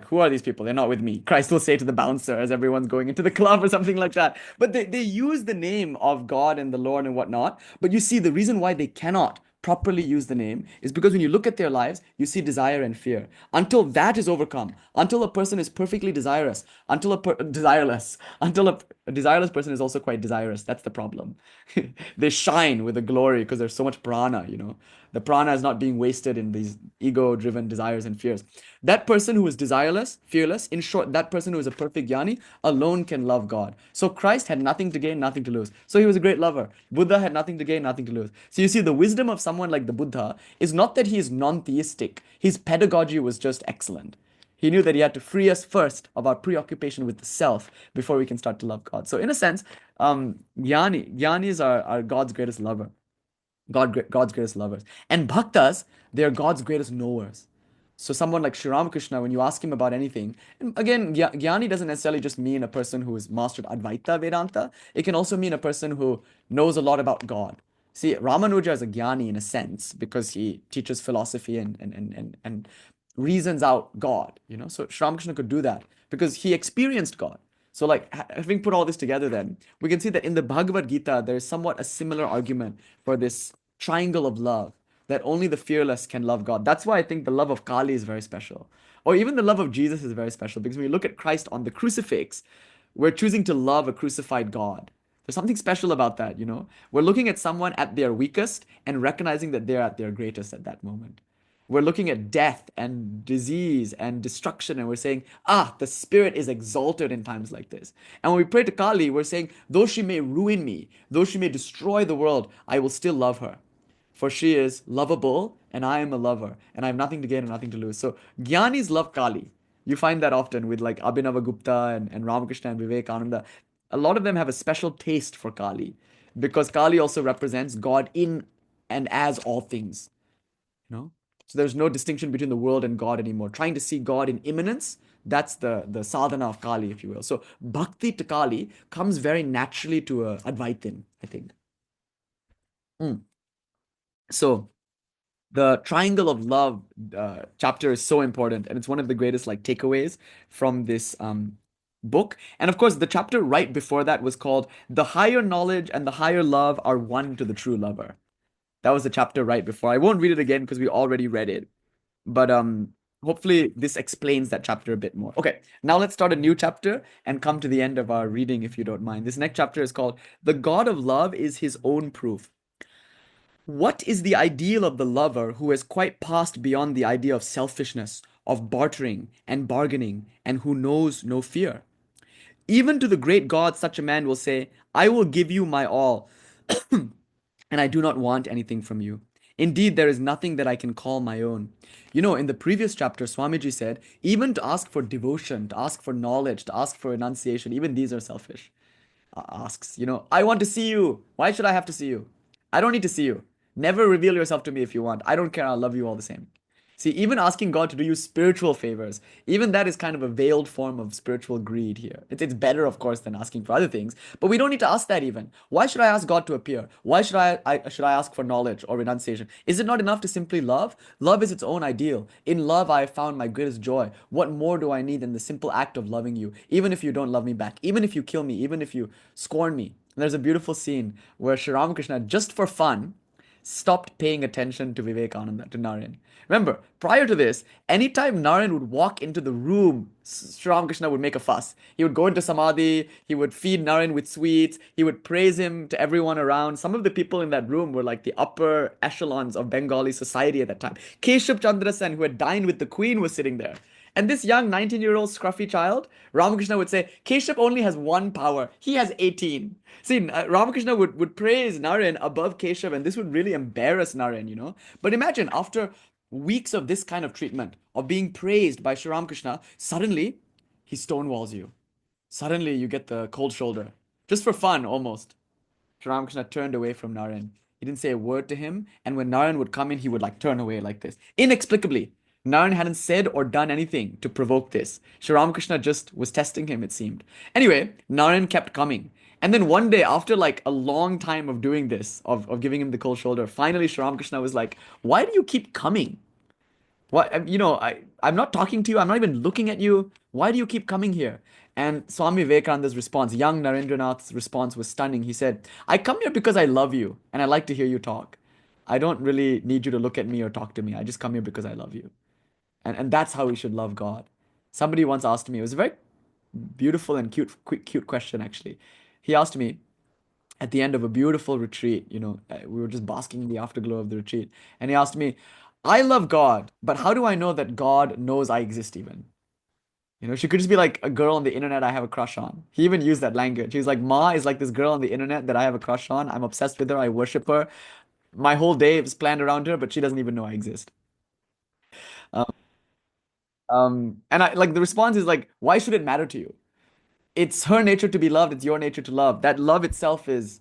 Who are these people? They're not with me. Christ will say to the bouncer as everyone's going into the club or something like that. But they use the name of God and the Lord and whatnot. But you see, the reason why they cannot properly use the name is because when you look at their lives, you see desire and fear. Until that is overcome, until a person is perfectly desirous, desireless, until a desireless person is also quite desirous. That's the problem. They shine with the glory because there's so much prana, The prana is not being wasted in these ego-driven desires and fears. That person who is desireless, fearless, in short, that person who is a perfect jnani, alone can love God. So Christ had nothing to gain, nothing to lose. So he was a great lover. Buddha had nothing to gain, nothing to lose. So you see, the wisdom of someone like the Buddha is not that he is non-theistic. His pedagogy was just excellent. He knew that he had to free us first of our preoccupation with the self before we can start to love God. So in a sense, jnanis are God's greatest lover. God's greatest lovers. And bhaktas, they're God's greatest knowers. So someone like Sri Ramakrishna, when you ask him about anything, and again, Jnani doesn't necessarily just mean a person who has mastered Advaita Vedanta. It can also mean a person who knows a lot about God. See, Ramanuja is a Jnani in a sense because he teaches philosophy and reasons out God, So Sri Ramakrishna could do that because he experienced God. So having put all this together then, we can see that in the Bhagavad Gita, there is somewhat a similar argument for this triangle of love, that only the fearless can love God. That's why I think the love of Kali is very special. Or even the love of Jesus is very special because when we look at Christ on the crucifix, we're choosing to love a crucified God. There's something special about that, you know? We're looking at someone at their weakest and recognizing that they're at their greatest at that moment. We're looking at death and disease and destruction, and we're saying, ah, the spirit is exalted in times like this. And when we pray to Kali, we're saying, though she may ruin me, though she may destroy the world, I will still love her. For she is lovable, and I am a lover, and I have nothing to gain and nothing to lose. So, Jnanis love Kali. You find that often with like Abhinava Gupta and Ramakrishna and Vivekananda. A lot of them have a special taste for Kali because Kali also represents God in and as all things. You know? So there's no distinction between the world and God anymore. Trying to see God in immanence, that's the sadhana of Kali, if you will. So bhakti to Kali comes very naturally to a Advaitin, I think. Mm. So the triangle of love chapter is so important, and it's one of the greatest like takeaways from this book. And of course, the chapter right before that was called "The Higher Knowledge and the Higher Love Are One to the True Lover." That was the chapter right before. I won't read it again because we already read it, but hopefully this explains that chapter a bit more. Okay, now let's start a new chapter and come to the end of our reading, if you don't mind. This next chapter is called "The God of Love is His Own Proof." What is the ideal of the lover who has quite passed beyond the idea of selfishness, of bartering and bargaining, and who knows no fear? Even to the great God, such a man will say, I will give you my all, and I do not want anything from you. Indeed, there is nothing that I can call my own. You know, in the previous chapter, Swamiji said, even to ask for devotion, to ask for knowledge, to ask for renunciation, even these are selfish. Asks, you know, I want to see you. Why should I have to see you? I don't need to see you. Never reveal yourself to me if you want. I don't care. I'll love you all the same. See, even asking God to do you spiritual favors, even that is kind of a veiled form of spiritual greed here. It's better, of course, than asking for other things, but we don't need to ask that even. Why should I ask God to appear? Why should I ask for knowledge or renunciation? Is it not enough to simply love? Love is its own ideal. In love, I have found my greatest joy. What more do I need than the simple act of loving you, even if you don't love me back, even if you kill me, even if you scorn me? And there's a beautiful scene where Sri Ramakrishna, just for fun, stopped paying attention to Vivekananda, to Narayan. Remember, prior to this, anytime Narayan would walk into the room, Sri Ramakrishna would make a fuss. He would go into Samadhi, he would feed Narayan with sweets, he would praise him to everyone around. Some of the people in that room were like the upper echelons of Bengali society at that time. Keshav Chandra Sen, who had dined with the queen, was sitting there. And this young 19-year-old scruffy child, Ramakrishna would say, Keshav only has one power. He has 18. See, Ramakrishna would praise Narayan above Keshav, and this would really embarrass Narayan, you know. But imagine, after weeks of this kind of treatment, of being praised by Sri Ramakrishna, suddenly he stonewalls you. Suddenly you get the cold shoulder. Just for fun, almost. Sri Ramakrishna turned away from Narayan. He didn't say a word to him, and when Narayan would come in, he would like turn away like this. Inexplicably. Narayan hadn't said or done anything to provoke this. Sri Ramakrishna just was testing him, it seemed. Anyway, Narayan kept coming. And then one day, after like a long time of doing this, of giving him the cold shoulder, finally Sri Ramakrishna was like, why do you keep coming? What, you know, I'm not talking to you. I'm not even looking at you. Why do you keep coming here? And Swami Vivekananda's response, young Narendranath's response was stunning. He said, I come here because I love you and I like to hear you talk. I don't really need you to look at me or talk to me. I just come here because I love you. And that's how we should love God. Somebody once asked me, it was a very beautiful and cute question, actually. He asked me at the end of a beautiful retreat, you know, we were just basking in the afterglow of the retreat. And he asked me, I love God, but how do I know that God knows I exist even? You know, she could just be like a girl on the internet I have a crush on. He even used that language. He was like, Ma is like this girl on the internet that I have a crush on. I'm obsessed with her. I worship her. My whole day is planned around her, but she doesn't even know I exist. Um, and I like the response is like, why should it matter to you? It's her nature to be loved. It's your nature to love. That love itself is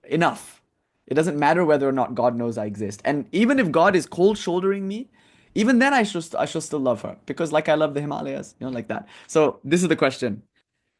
enough. It doesn't matter whether or not God knows I exist. And even if God is cold shouldering me, even then I shall still love her because like I love the Himalayas, you know, like that. So this is the question.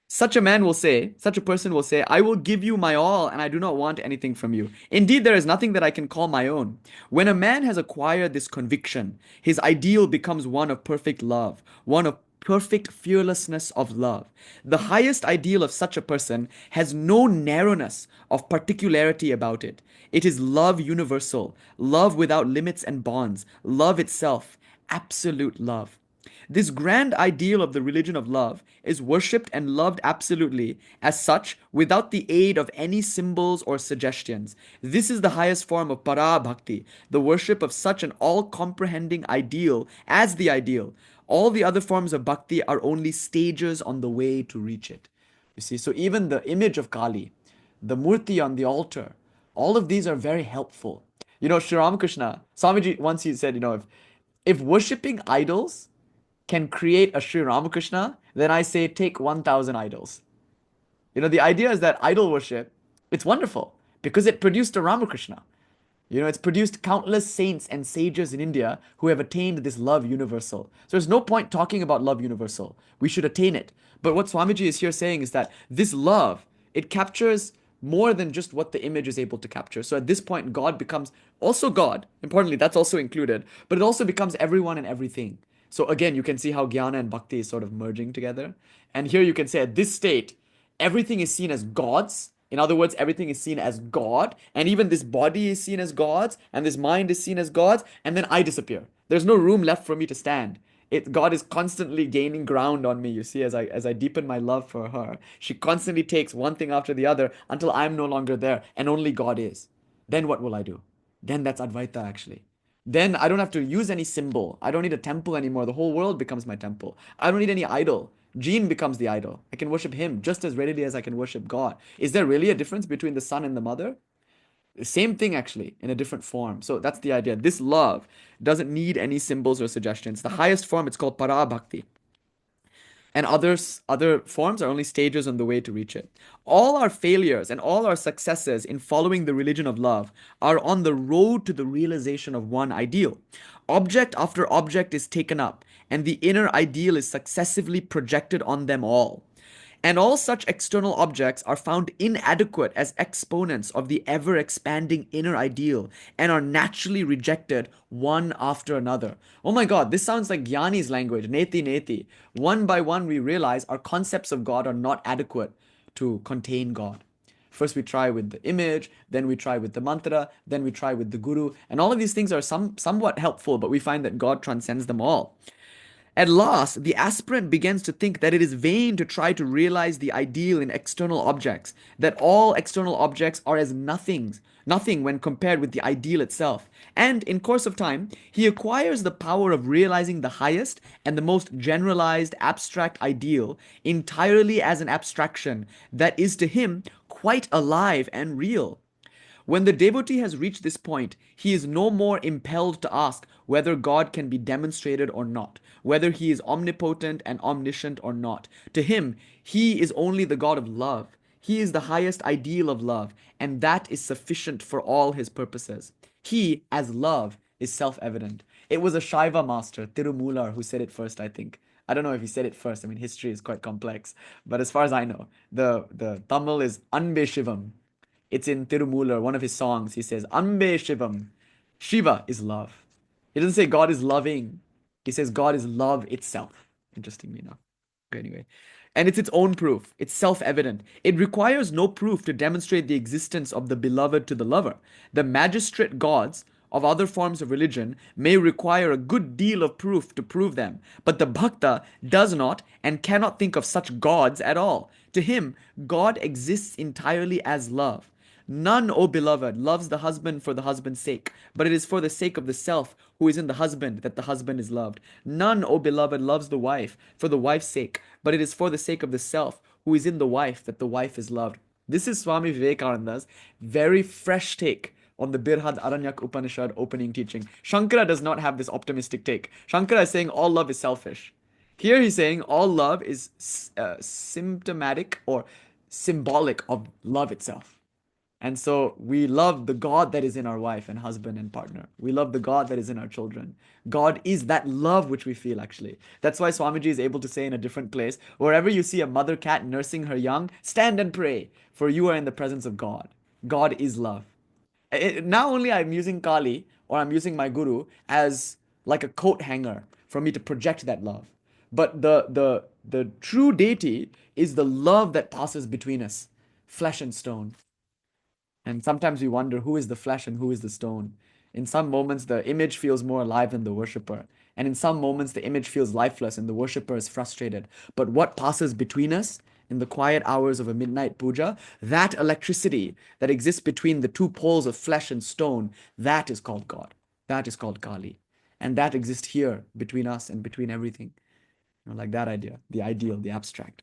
Such a person will say, I will give you my all and I do not want anything from you. Indeed, there is nothing that I can call my own. When a man has acquired this conviction, his ideal becomes one of perfect love, one of perfect fearlessness of love. The highest ideal of such a person has no narrowness of particularity about it. It is love universal, love without limits and bonds, love itself, absolute love. This grand ideal of the religion of love is worshipped and loved absolutely as such without the aid of any symbols or suggestions. This is the highest form of para bhakti, the worship of such an all-comprehending ideal as the ideal. All the other forms of bhakti are only stages on the way to reach it. You see, so even the image of Kali, the murti on the altar, all of these are very helpful. You know, Sri Ramakrishna, Swamiji once he said, if worshipping idols can create a Sri Ramakrishna, then I say take 1,000 idols. The idea is that idol worship, it's wonderful because it produced a Ramakrishna. It's produced countless saints and sages in India who have attained this love universal. So there's no point talking about love universal. We should attain it. But what Swamiji is here saying is that this love, it captures more than just what the image is able to capture. So at this point, God becomes also God. Importantly, that's also included. But it also becomes everyone and everything. So again, you can see how Jnana and Bhakti is sort of merging together. And here you can say at this state, everything is seen as God's. In other words, everything is seen as God, and even this body is seen as God's, and this mind is seen as God's, and then I disappear. There's no room left for me to stand. God is constantly gaining ground on me, you see, as I deepen my love for her. She constantly takes one thing after the other until I'm no longer there, and only God is. Then what will I do? Then that's Advaita, actually. Then I don't have to use any symbol. I don't need a temple anymore. The whole world becomes my temple. I don't need any idol. Gene becomes the idol. I can worship him just as readily as I can worship God. Is there really a difference between the son and the mother? Same thing, actually, in a different form. So that's the idea. This love doesn't need any symbols or suggestions. The highest form, it's called para bhakti. And other forms are only stages on the way to reach it. All our failures and all our successes in following the religion of love are on the road to the realization of one ideal. Object after object is taken up, and the inner ideal is successively projected on them all. And all such external objects are found inadequate as exponents of the ever expanding inner ideal and are naturally rejected one after another. Oh my God, this sounds like Jnani's language, neti neti. One by one, we realize our concepts of God are not adequate to contain God. First, we try with the image, then we try with the mantra, then we try with the guru, and all of these things are somewhat helpful, but we find that God transcends them all. At last, the aspirant begins to think that it is vain to try to realize the ideal in external objects, that all external objects are as nothing when compared with the ideal itself. And in course of time, he acquires the power of realizing the highest and the most generalized abstract ideal entirely as an abstraction that is to him quite alive and real. When the devotee has reached this point, he is no more impelled to ask whether God can be demonstrated or not, whether he is omnipotent and omniscient or not. To him, he is only the God of love. He is the highest ideal of love, and that is sufficient for all his purposes. He, as love, is self-evident. It was a Shaiva master, Tirumular, who said it first, I think. I don't know if he said it first. I mean, history is quite complex. But as far as I know, the Tamil is Anbe Shivam. It's in Tirumular, one of his songs. He says, Ambe Shivam. Shiva is love. He doesn't say God is loving. He says God is love itself. Interestingly enough. Anyway. And it's its own proof. It's self-evident. It requires no proof to demonstrate the existence of the beloved to the lover. The magistrate gods of other forms of religion may require a good deal of proof to prove them, but the bhakta does not and cannot think of such gods at all. To him, God exists entirely as love. None, O beloved, loves the husband for the husband's sake, but it is for the sake of the self who is in the husband that the husband is loved. None, O beloved, loves the wife for the wife's sake, but it is for the sake of the self who is in the wife that the wife is loved. This is Swami Vivekananda's very fresh take on the Birhad Aranyak Upanishad opening teaching. Shankara does not have this optimistic take. Shankara is saying all love is selfish. Here he's saying all love is symptomatic or symbolic of love itself. And so we love the God that is in our wife and husband and partner. We love the God that is in our children. God is that love which we feel, actually. That's why Swamiji is able to say in a different place, wherever you see a mother cat nursing her young, stand and pray, for you are in the presence of God. God is love. Now only I'm using Kali or I'm using my guru as like a coat hanger for me to project that love. But the true deity is the love that passes between us, flesh and stone. And sometimes we wonder who is the flesh and who is the stone. In some moments, the image feels more alive than the worshipper. And in some moments, the image feels lifeless and the worshipper is frustrated. But what passes between us in the quiet hours of a midnight puja, that electricity that exists between the two poles of flesh and stone, that is called God. That is called Kali. And that exists here between us and between everything. Like that idea, the ideal, the abstract.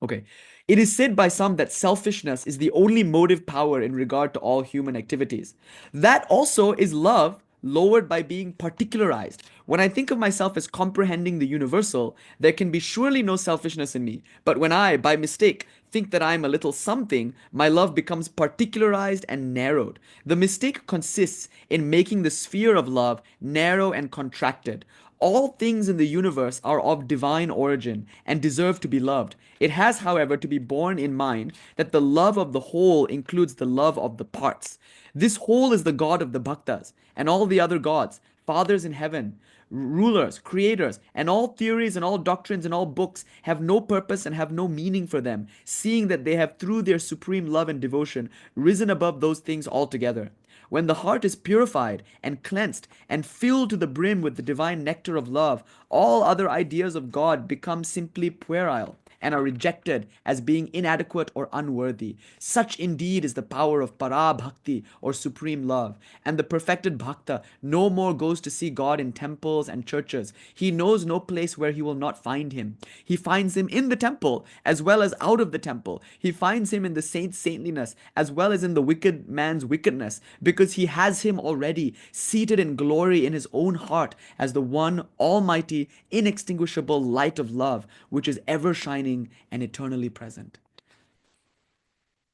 Okay. It is said by some that selfishness is the only motive power in regard to all human activities. That also is love lowered by being particularized. When I think of myself as comprehending the universal, there can be surely no selfishness in me. But when I, by mistake, think that I am a little something, my love becomes particularized and narrowed. The mistake consists in making the sphere of love narrow and contracted. All things in the universe are of divine origin and deserve to be loved. It has, however, to be borne in mind that the love of the whole includes the love of the parts. This whole is the God of the Bhaktas and all the other gods, fathers in heaven, rulers, creators, and all theories and all doctrines and all books have no purpose and have no meaning for them, seeing that they have, through their supreme love and devotion, risen above those things altogether. When the heart is purified and cleansed and filled to the brim with the divine nectar of love, all other ideas of God become simply puerile and are rejected as being inadequate or unworthy. Such indeed is the power of para bhakti or supreme love. And the perfected bhakta no more goes to see God in temples and churches. He knows no place where he will not find him. He finds him in the temple as well as out of the temple. He finds him in the saint's saintliness as well as in the wicked man's wickedness, because he has him already seated in glory in his own heart as the one almighty, inextinguishable light of love, which is ever shining and eternally present.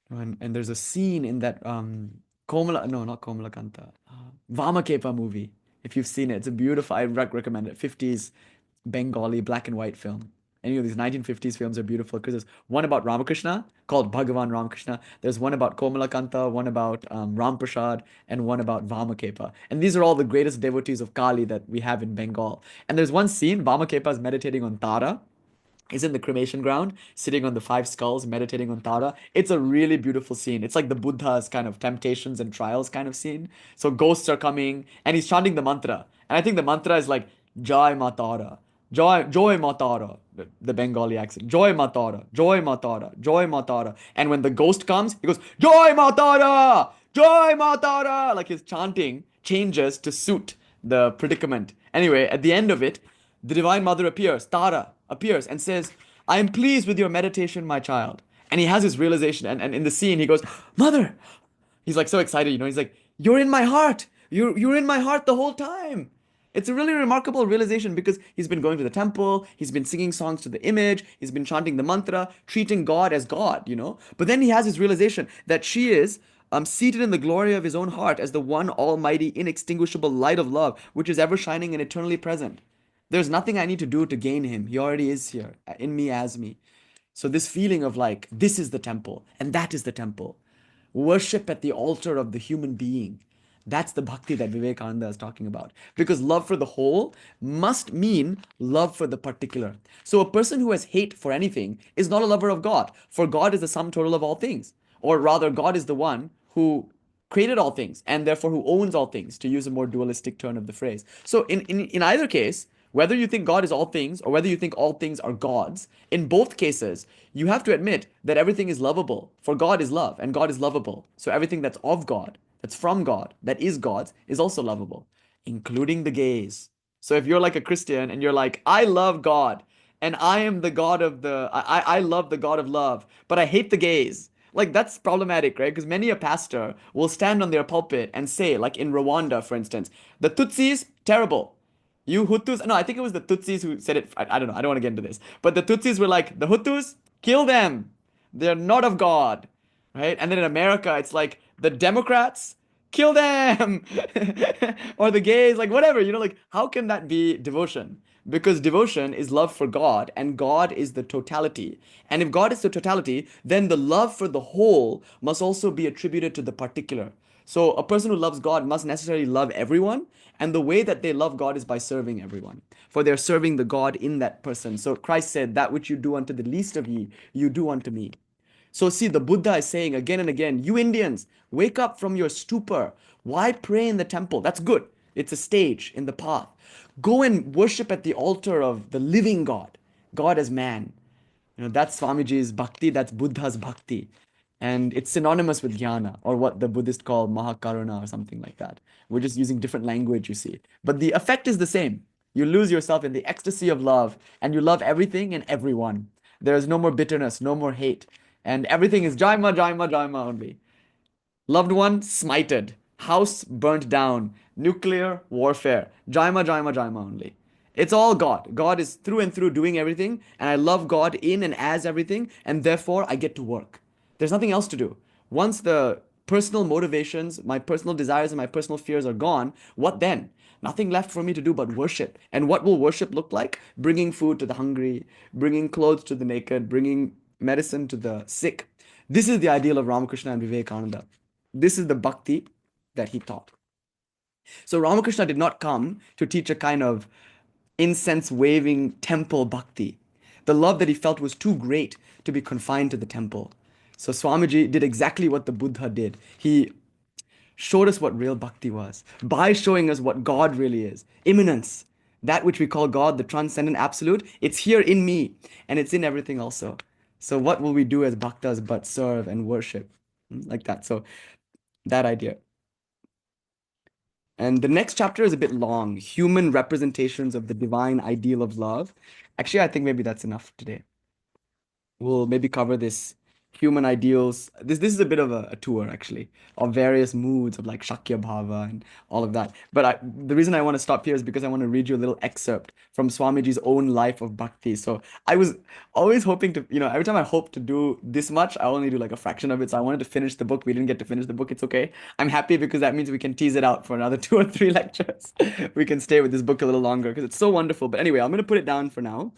And there's a scene in that Komala, no, not Komala Kanta, Vamakepa movie. If you've seen it, it's a beautiful, I recommend it. 50s Bengali black and white film. Any of these 1950s films are beautiful because there's one about Ramakrishna called Bhagavan Ramakrishna. There's one about Komalakanta, one about Ram Prasad, and one about Vamakepa. And these are all the greatest devotees of Kali that we have in Bengal. And there's one scene, Vamakepa is meditating on Tara. He's in the cremation ground, sitting on the five skulls, meditating on Tara. It's a really beautiful scene. It's like the Buddha's kind of temptations and trials kind of scene. So ghosts are coming, and he's chanting the mantra. And I think the mantra is like Jai Matara, Joy Matara, the Bengali accent. Joy Matara, Joy Matara, Joy Matara. And when the ghost comes, he goes Joy Matara, Joy Matara. Like his chanting changes to suit the predicament. Anyway, at the end of it, the Divine Mother appears, Tara appears and says, I am pleased with your meditation, my child. And he has his realization. And in the scene, he goes, Mother! He's like so excited, He's like, you're in my heart. You're in my heart the whole time. It's a really remarkable realization because he's been going to the temple, he's been singing songs to the image, he's been chanting the mantra, treating God as God. But then he has his realization that she is seated in the glory of his own heart as the one almighty, inextinguishable light of love, which is ever shining and eternally present. There's nothing I need to do to gain him. He already is here, in me as me. So this feeling of like, this is the temple, and that is the temple. Worship at the altar of the human being. That's the bhakti that Vivekananda is talking about. Because love for the whole must mean love for the particular. So a person who has hate for anything is not a lover of God, for God is the sum total of all things. Or rather, God is the one who created all things, and therefore who owns all things, to use a more dualistic turn of the phrase. So in either case, whether you think God is all things or whether you think all things are God's, in both cases, you have to admit that everything is lovable. For God is love and God is lovable. So everything that's of God, that's from God, that is God's, is also lovable, including the gays. So if you're like a Christian and you're like, I love God and I am the God of I love the God of love, but I hate the gays. Like that's problematic, right? Because many a pastor will stand on their pulpit and say, like in Rwanda, for instance, the Tutsis, terrible. You Hutus, no, I think it was the Tutsis who said it. I don't know. I don't want to get into this. But the Tutsis were like, the Hutus, kill them. They're not of God. Right? And then in America, it's like, the Democrats, kill them. Or the gays, like whatever. Like how can that be devotion? Because devotion is love for God, and God is the totality. And if God is the totality, then the love for the whole must also be attributed to the particular. So a person who loves God must necessarily love everyone, and the way that they love God is by serving everyone. For they're serving the God in that person. So Christ said, that which you do unto the least of ye, you do unto me. So see, the Buddha is saying again and again, you Indians, wake up from your stupor. Why pray in the temple? That's good. It's a stage in the path. Go and worship at the altar of the living God, God as man. That's Swamiji's bhakti, that's Buddha's bhakti. And it's synonymous with jnana, or what the Buddhists call mahakaruna or something like that. We're just using different language, you see. But the effect is the same. You lose yourself in the ecstasy of love, and you love everything and everyone. There is no more bitterness, no more hate. And everything is jaima, jaima, jaima only. Loved one smited. House burnt down. Nuclear warfare. Jaima, jaima, jaima only. It's all God. God is through and through doing everything, and I love God in and as everything, and therefore I get to work. There's nothing else to do. Once the personal motivations, my personal desires, and my personal fears are gone, what then? Nothing left for me to do but worship. And what will worship look like? Bringing food to the hungry, bringing clothes to the naked, bringing medicine to the sick. This is the ideal of Ramakrishna and Vivekananda. This is the bhakti that he taught. So Ramakrishna did not come to teach a kind of incense waving temple bhakti. The love that he felt was too great to be confined to the temple. So Swamiji did exactly what the Buddha did. He showed us what real bhakti was by showing us what God really is. Immanence. That which we call God, the transcendent absolute, it's here in me and it's in everything also. So what will we do as bhaktas but serve and worship? Like that. So that idea. And the next chapter is a bit long. Human representations of the divine ideal of love. Actually, I think maybe that's enough today. We'll maybe cover this human ideals. This is a bit of a tour actually of various moods of like Shakya Bhava and all of that. But the reason I want to stop here is because I want to read you a little excerpt from Swamiji's own Life of Bhakti. So I was always hoping to, every time I hope to do this much, I only do like a fraction of it. So I wanted to finish the book. We didn't get to finish the book. It's okay. I'm happy because that means we can tease it out for another 2 or 3 lectures. We can stay with this book a little longer because it's so wonderful. But anyway, I'm going to put it down for now.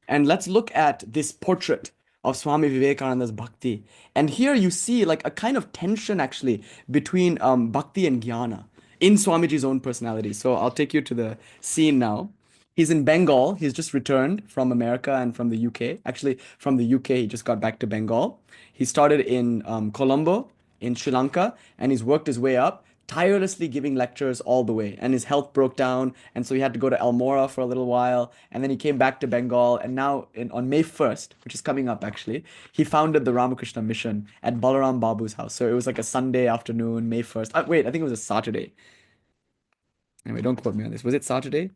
And let's look at this portrait of Swami Vivekananda's bhakti. And here you see like a kind of tension actually between bhakti and jnana in Swamiji's own personality. So I'll take you to the scene now. He's in Bengal. He's just returned from America and from the UK. Actually, from the UK, he just got back to Bengal. He started in Colombo in Sri Lanka and he's worked his way up, tirelessly giving lectures all the way. And his health broke down, and so he had to go to Almora for a little while. And then he came back to Bengal. And now, on May 1st, which is coming up actually, he founded the Ramakrishna Mission at Balaram Babu's house. So it was like a Sunday afternoon, May 1st. Wait, I think it was a Saturday. Anyway, don't quote me on this. Was it Saturday?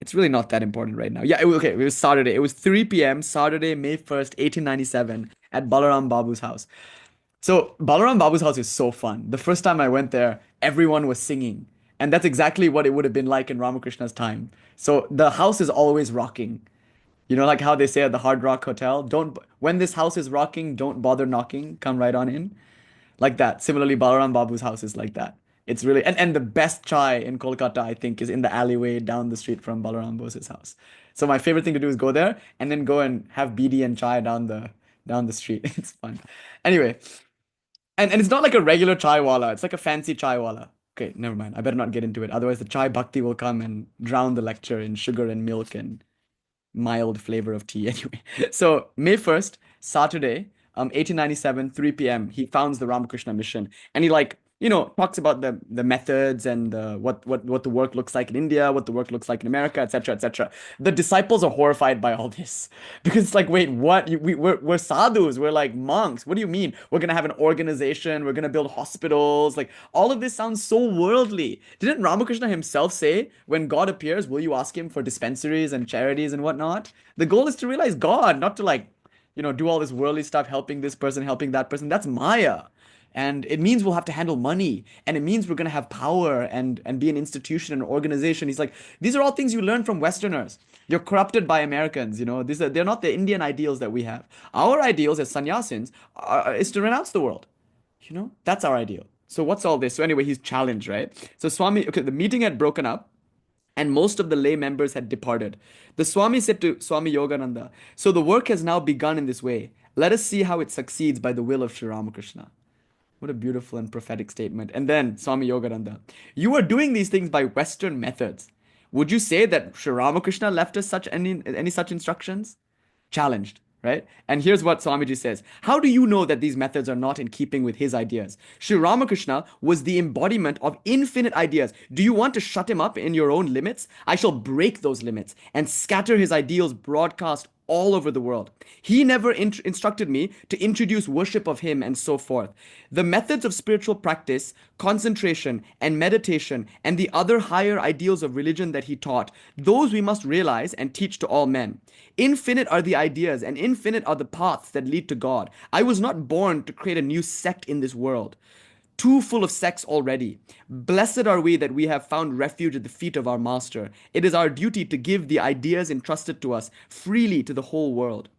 It's really not that important right now. Yeah, okay. It was Saturday. It was 3 p.m. Saturday, May 1st, 1897, at Balaram Babu's house. So Balaram Babu's house is so fun. The first time I went there, everyone was singing. And that's exactly what it would have been like in Ramakrishna's time. So the house is always rocking. Like how they say at the Hard Rock Hotel, don't when this house is rocking, don't bother knocking, come right on in. Like that. Similarly, Balaram Babu's house is like that. It's really and the best chai in Kolkata, I think, is in the alleyway down the street from Balaram Bose's house. So my favorite thing to do is go there and then go and have BD and chai down the street. It's fun. Anyway, and it's not like a regular chai wala. It's like a fancy chai wala. Okay, never mind. I better not get into it. Otherwise, the chai bhakti will come and drown the lecture in sugar and milk and mild flavor of tea. Anyway, so May 1st, Saturday, 1897, 3 p.m., he founds the Ramakrishna Mission. And he talks about the methods and what the work looks like in India, what the work looks like in America, etc., etc. The disciples are horrified by all this because it's like, wait, what? We're sadhus, we're like monks. What do you mean? We're gonna have an organization, we're gonna build hospitals. Like all of this sounds so worldly. Didn't Ramakrishna himself say, when God appears, will you ask him for dispensaries and charities and whatnot? The goal is to realize God, not to do all this worldly stuff, helping this person, helping that person. That's Maya. And it means we'll have to handle money. And it means we're going to have power and be an institution, an organization. He's like, these are all things you learn from Westerners. You're corrupted by Americans, they're not the Indian ideals that we have. Our ideals as sannyasins is to renounce the world. That's our ideal. So what's all this? So anyway, he's challenged, right? So the meeting had broken up and most of the lay members had departed. The Swami said to Swami Yogananda, so the work has now begun in this way. Let us see how it succeeds by the will of Sri Ramakrishna. What a beautiful and prophetic statement. And then Swami Yogananda, you are doing these things by Western methods. Would you say that Sri Ramakrishna left us any such instructions? Challenged. right? And here's what Swamiji says. How do you know that these methods are not in keeping with his ideas? Sri Ramakrishna was the embodiment of infinite ideas. Do you want to shut him up in your own limits? I shall break those limits and scatter his ideals broadcast all over the world. He never instructed me to introduce worship of him and so forth. The methods of spiritual practice, concentration, and meditation, and the other higher ideals of religion that he taught, those we must realize and teach to all men. Infinite are the ideas, and infinite are the paths that lead to God. I was not born to create a new sect in this world, too full of sects already. Blessed are we that we have found refuge at the feet of our Master. It is our duty to give the ideas entrusted to us freely to the whole world.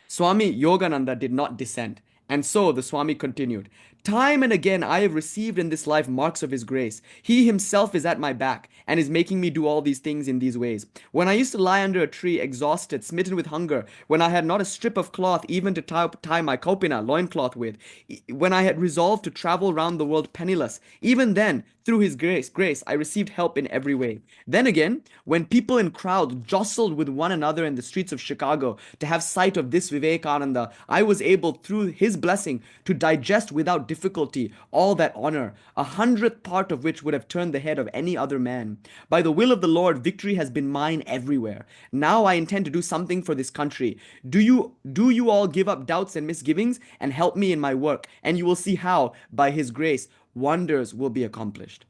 Swami Yogananda did not dissent, and so the Swami continued. Time and again I have received in this life marks of his grace. He himself is at my back and is making me do all these things in these ways. When I used to lie under a tree, exhausted, smitten with hunger, when I had not a strip of cloth even to tie my kaupina, loincloth with, when I had resolved to travel round the world penniless, even then, through his grace, I received help in every way. Then again, when people in crowds jostled with one another in the streets of Chicago to have sight of this Vivekananda, I was able, through his blessing, to digest without difficulty all that honor, 100th part of which would have turned the head of any other man. By the will of the Lord, victory has been mine everywhere. Now I intend to do something for this country. Do you all give up doubts and misgivings and help me in my work, and you will see how, by his grace, wonders will be accomplished.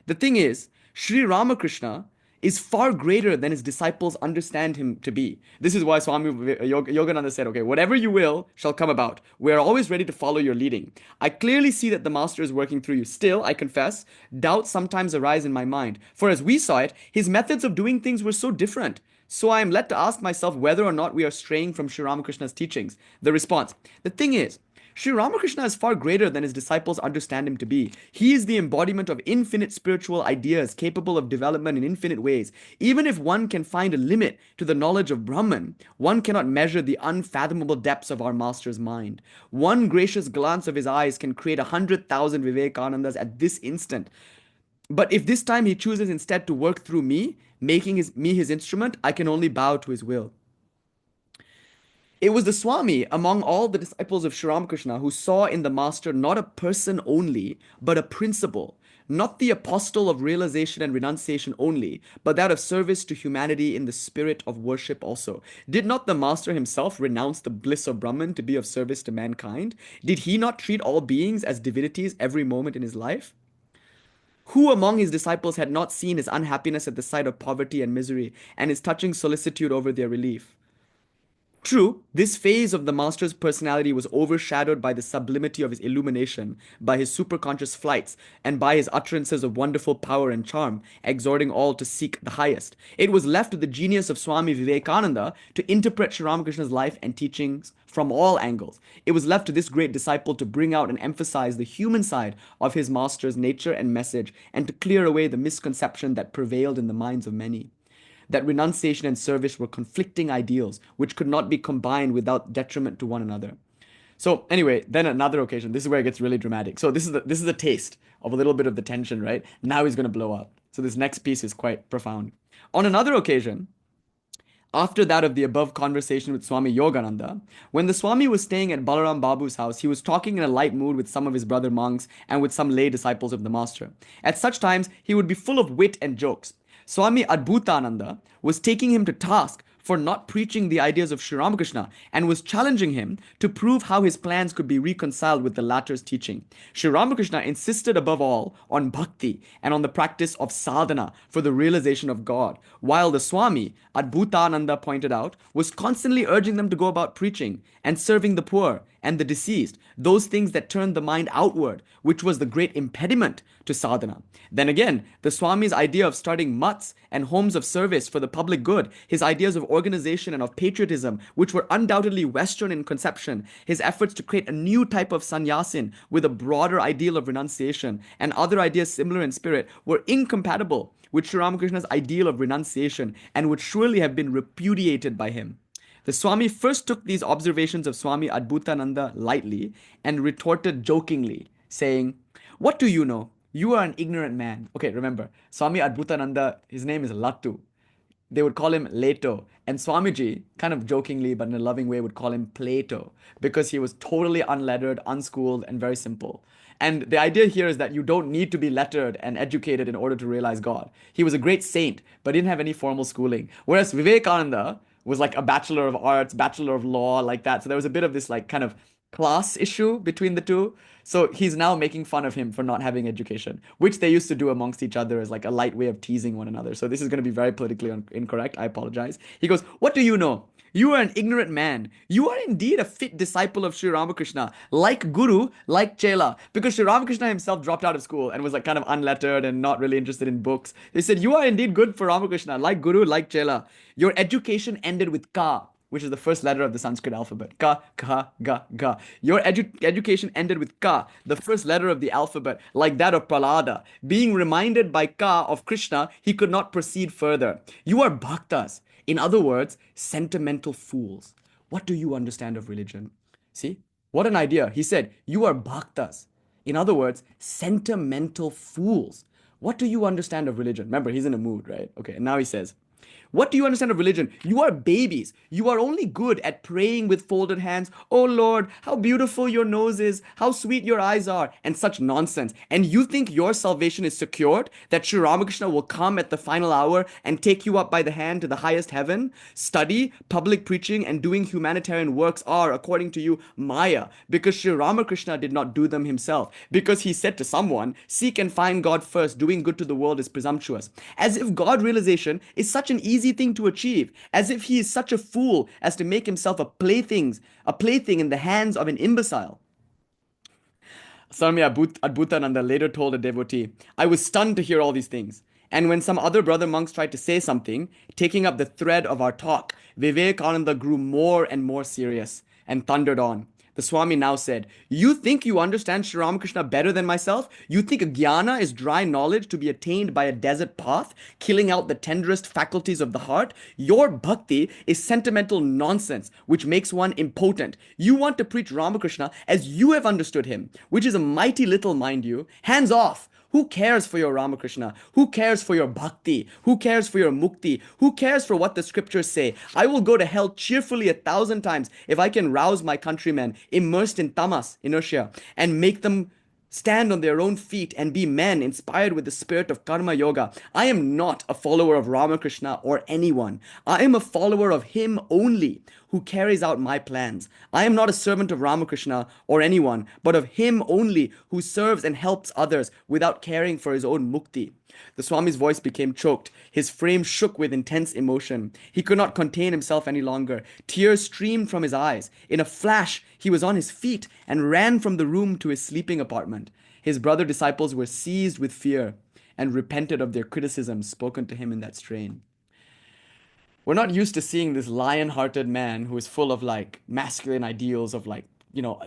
The thing is, Sri Ramakrishna is far greater than his disciples understand him to be. This is why Swami Yogananda said, okay, whatever you will shall come about. We are always ready to follow your leading. I clearly see that the Master is working through you. Still, I confess, doubts sometimes arise in my mind. For as we saw it, his methods of doing things were so different. So I am led to ask myself whether or not we are straying from Sri Ramakrishna's teachings. The response, the thing is, Sri Ramakrishna is far greater than his disciples understand him to be. He is the embodiment of infinite spiritual ideas capable of development in infinite ways. Even if one can find a limit to the knowledge of Brahman, one cannot measure the unfathomable depths of our Master's mind. One gracious glance of his eyes can create 100,000 Vivekanandas at this instant. But if this time he chooses instead to work through me, making me his instrument, I can only bow to his will. It was the Swami, among all the disciples of Sri Ramakrishna, who saw in the Master not a person only, but a principle, not the apostle of realization and renunciation only, but that of service to humanity in the spirit of worship also. Did not the Master himself renounce the bliss of Brahman to be of service to mankind? Did he not treat all beings as divinities every moment in his life? Who among his disciples had not seen his unhappiness at the sight of poverty and misery, and his touching solicitude over their relief? True, this phase of the Master's personality was overshadowed by the sublimity of his illumination, by his superconscious flights, and by his utterances of wonderful power and charm, exhorting all to seek the highest. It was left to the genius of Swami Vivekananda to interpret Sri Ramakrishna's life and teachings from all angles. It was left to this great disciple to bring out and emphasize the human side of his Master's nature and message, and to clear away the misconception that prevailed in the minds of many, that renunciation and service were conflicting ideals which could not be combined without detriment to one another. So anyway, then another occasion, this is where it gets really dramatic. So this is a taste of a little bit of the tension, right? Now he's going to blow up. So this next piece is quite profound. On another occasion, after that of the above conversation with Swami Yogananda, when the Swami was staying at Balaram Babu's house, he was talking in a light mood with some of his brother monks and with some lay disciples of the Master. At such times, he would be full of wit and jokes. Swami Adbhutananda was taking him to task for not preaching the ideas of Sri Ramakrishna and was challenging him to prove how his plans could be reconciled with the latter's teaching. Sri Ramakrishna insisted above all on bhakti and on the practice of sadhana for the realization of God, while the Swami, Adbhutananda pointed out, was constantly urging them to go about preaching and serving the poor and the deceased, those things that turned the mind outward, which was the great impediment to sadhana. Then again, the Swami's idea of starting mutts and homes of service for the public good, his ideas of organization and of patriotism, which were undoubtedly Western in conception, his efforts to create a new type of sannyasin with a broader ideal of renunciation, and other ideas similar in spirit, were incompatible with Sri Ramakrishna's ideal of renunciation and would surely have been repudiated by him. The Swami first took these observations of Swami Adbhutananda lightly and retorted jokingly, saying, "What do you know? You are an ignorant man." Okay, remember, Swami Adbhutananda, his name is Lattu. they would call him Leto. And Swamiji, kind of jokingly but in a loving way, would call him Plato because he was totally unlettered, unschooled, and very simple. And the idea here is that you don't need to be lettered and educated in order to realize God. He was a great saint, but didn't have any formal schooling. Whereas Vivekananda was like a bachelor of arts, bachelor of law, like that. So there was a bit of this like kind of class issue between the two. So he's now making fun of him for not having education, which they used to do amongst each other as like a light way of teasing one another. So this is going to be very politically incorrect. I apologize. He goes, "What do you know? You are an ignorant man. You are indeed a fit disciple of Sri Ramakrishna, like Guru, like Chela." Because Sri Ramakrishna himself dropped out of school and was like kind of unlettered and not really interested in books. They said, "You are indeed good for Ramakrishna, like Guru, like Chela. Your education ended with Ka, which is the first letter of the Sanskrit alphabet. Ka, Ka, Ga, Ga. Your education ended with Ka, the first letter of the alphabet, like that of Prahlada. Being reminded by Ka of Krishna, he could not proceed further. You are bhaktas. In other words, sentimental fools. What do you understand of religion?" See? What an idea. He said, "You are bhaktas." In other words, sentimental fools. What do you understand of religion? Remember, he's in a mood, right? Okay, and now he says, "What do you understand of religion? You are babies. You are only good at praying with folded hands. Oh Lord, how beautiful your nose is, how sweet your eyes are," and such nonsense. And you think your salvation is secured? That Sri Ramakrishna will come at the final hour and take you up by the hand to the highest heaven? Study, public preaching, and doing humanitarian works are, according to you, Maya, because Sri Ramakrishna did not do them himself. Because he said to someone, "Seek and find God first. Doing good to the world is presumptuous." As if God realization is such an easy thing to achieve, as if he is such a fool as to make himself a plaything in the hands of an imbecile. Swami Adbhutananda later told a devotee, "I was stunned to hear all these things. And when some other brother monks tried to say something, taking up the thread of our talk, Vivekananda grew more and more serious and thundered on. The Swami now said, 'You think you understand Sri Ramakrishna better than myself? You think jnana is dry knowledge to be attained by a desert path, killing out the tenderest faculties of the heart? Your bhakti is sentimental nonsense, which makes one impotent. You want to preach Ramakrishna as you have understood him, which is a mighty little, mind you. Hands off! Who cares for your Ramakrishna? Who cares for your bhakti? Who cares for your mukti? Who cares for what the scriptures say? I will go to hell cheerfully 1,000 times if I can rouse my countrymen immersed in tamas, inertia, and make them stand on their own feet and be men inspired with the spirit of karma yoga. I am not a follower of Ramakrishna or anyone. I am a follower of him only who carries out my plans. I am not a servant of Ramakrishna or anyone, but of him only who serves and helps others without caring for his own mukti." The Swami's voice became choked. His frame shook with intense emotion. He could not contain himself any longer. Tears streamed from his eyes. In a flash, he was on his feet and ran from the room to his sleeping apartment. His brother disciples were seized with fear and repented of their criticisms spoken to him in that strain. We're not used to seeing this lion-hearted man who is full of like masculine ideals of like,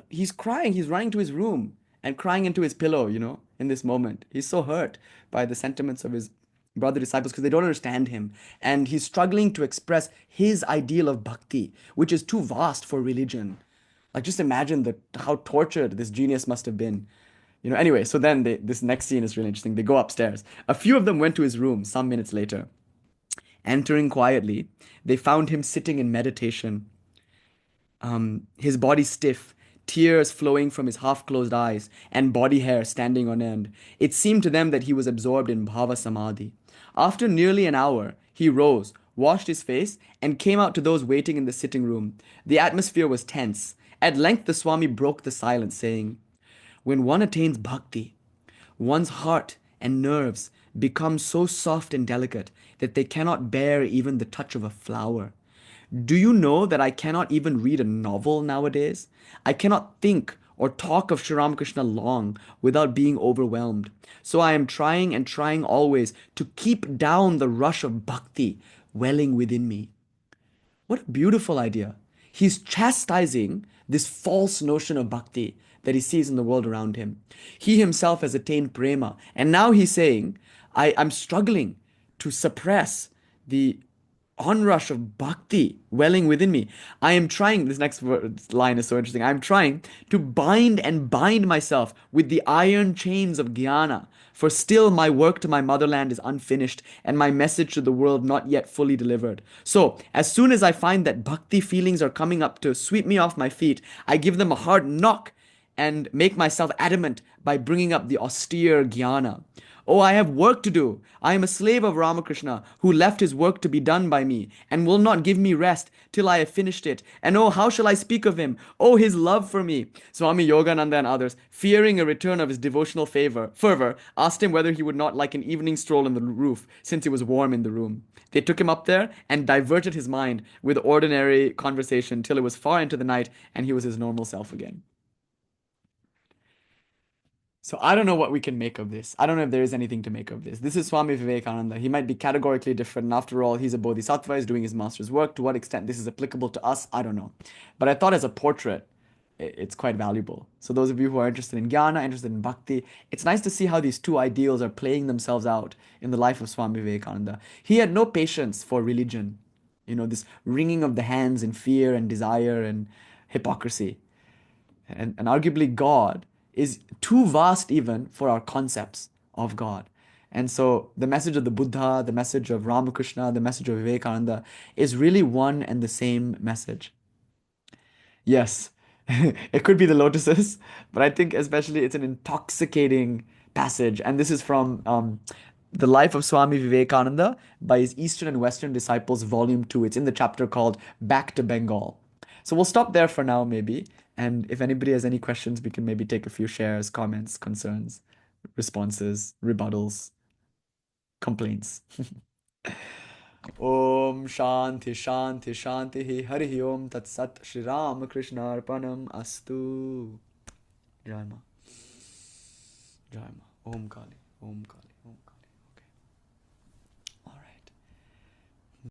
he's crying, he's running to his room and crying into his pillow, in this moment. He's so hurt by the sentiments of his brother disciples because they don't understand him. And he's struggling to express his ideal of bhakti, which is too vast for religion. Like just imagine how tortured this genius must have been. Anyway, so then this next scene is really interesting. They go upstairs. A few of them went to his room some minutes later. Entering quietly, they found him sitting in meditation, his body stiff, tears flowing from his half-closed eyes, and body hair standing on end. It seemed to them that he was absorbed in bhava samadhi. After nearly an hour, he rose, washed his face, and came out to those waiting in the sitting room. The atmosphere was tense. At length the Swami broke the silence, saying, "When one attains bhakti, one's heart and nerves become so soft and delicate that they cannot bear even the touch of a flower. Do you know that I cannot even read a novel nowadays? I cannot think or talk of Sri Ramakrishna long without being overwhelmed. So I am trying and trying always to keep down the rush of bhakti welling within me." What a beautiful idea. He's chastising this false notion of bhakti that he sees in the world around him. He himself has attained prema, and now he's saying, I'm struggling to suppress the onrush of bhakti welling within me. I am trying, this next line is so interesting. I am trying to bind myself with the iron chains of jnana, for still my work to my motherland is unfinished and my message to the world not yet fully delivered. So, as soon as I find that bhakti feelings are coming up to sweep me off my feet, I give them a hard knock and make myself adamant by bringing up the austere jnana. Oh, I have work to do. I am a slave of Ramakrishna, who left his work to be done by me, and will not give me rest till I have finished it. And oh, how shall I speak of him? Oh, his love for me. Swami Yogananda and others, fearing a return of his devotional fervor, asked him whether he would not like an evening stroll on the roof, since it was warm in the room. They took him up there and diverted his mind with ordinary conversation till it was far into the night, and he was his normal self again. So I don't know what we can make of this. I don't know if there is anything to make of this. This is Swami Vivekananda. He might be categorically different. And after all, he's a bodhisattva, he's doing his master's work. To what extent this is applicable to us, I don't know. But I thought as a portrait, it's quite valuable. So those of you who are interested in jnana, interested in bhakti, it's nice to see how these two ideals are playing themselves out in the life of Swami Vivekananda. He had no patience for religion. This wringing of the hands in fear and desire and hypocrisy. And arguably God is too vast even for our concepts of God. And so the message of the Buddha, the message of Ramakrishna, the message of Vivekananda is really one and the same message. Yes, it could be the lotuses, but I think especially it's an intoxicating passage. And this is from The Life of Swami Vivekananda by his Eastern and Western Disciples, Volume 2. It's in the chapter called Back to Bengal. So we'll stop there for now, maybe. And if anybody has any questions, we can maybe take a few shares, comments, concerns, responses, rebuttals, complaints. Om Shanti Shanti Shanti Hari Om Tat Sat Shri Ram Krishna Arpanam Astu. Jai Ma. Jai Ma. Om Kali. Om Kali.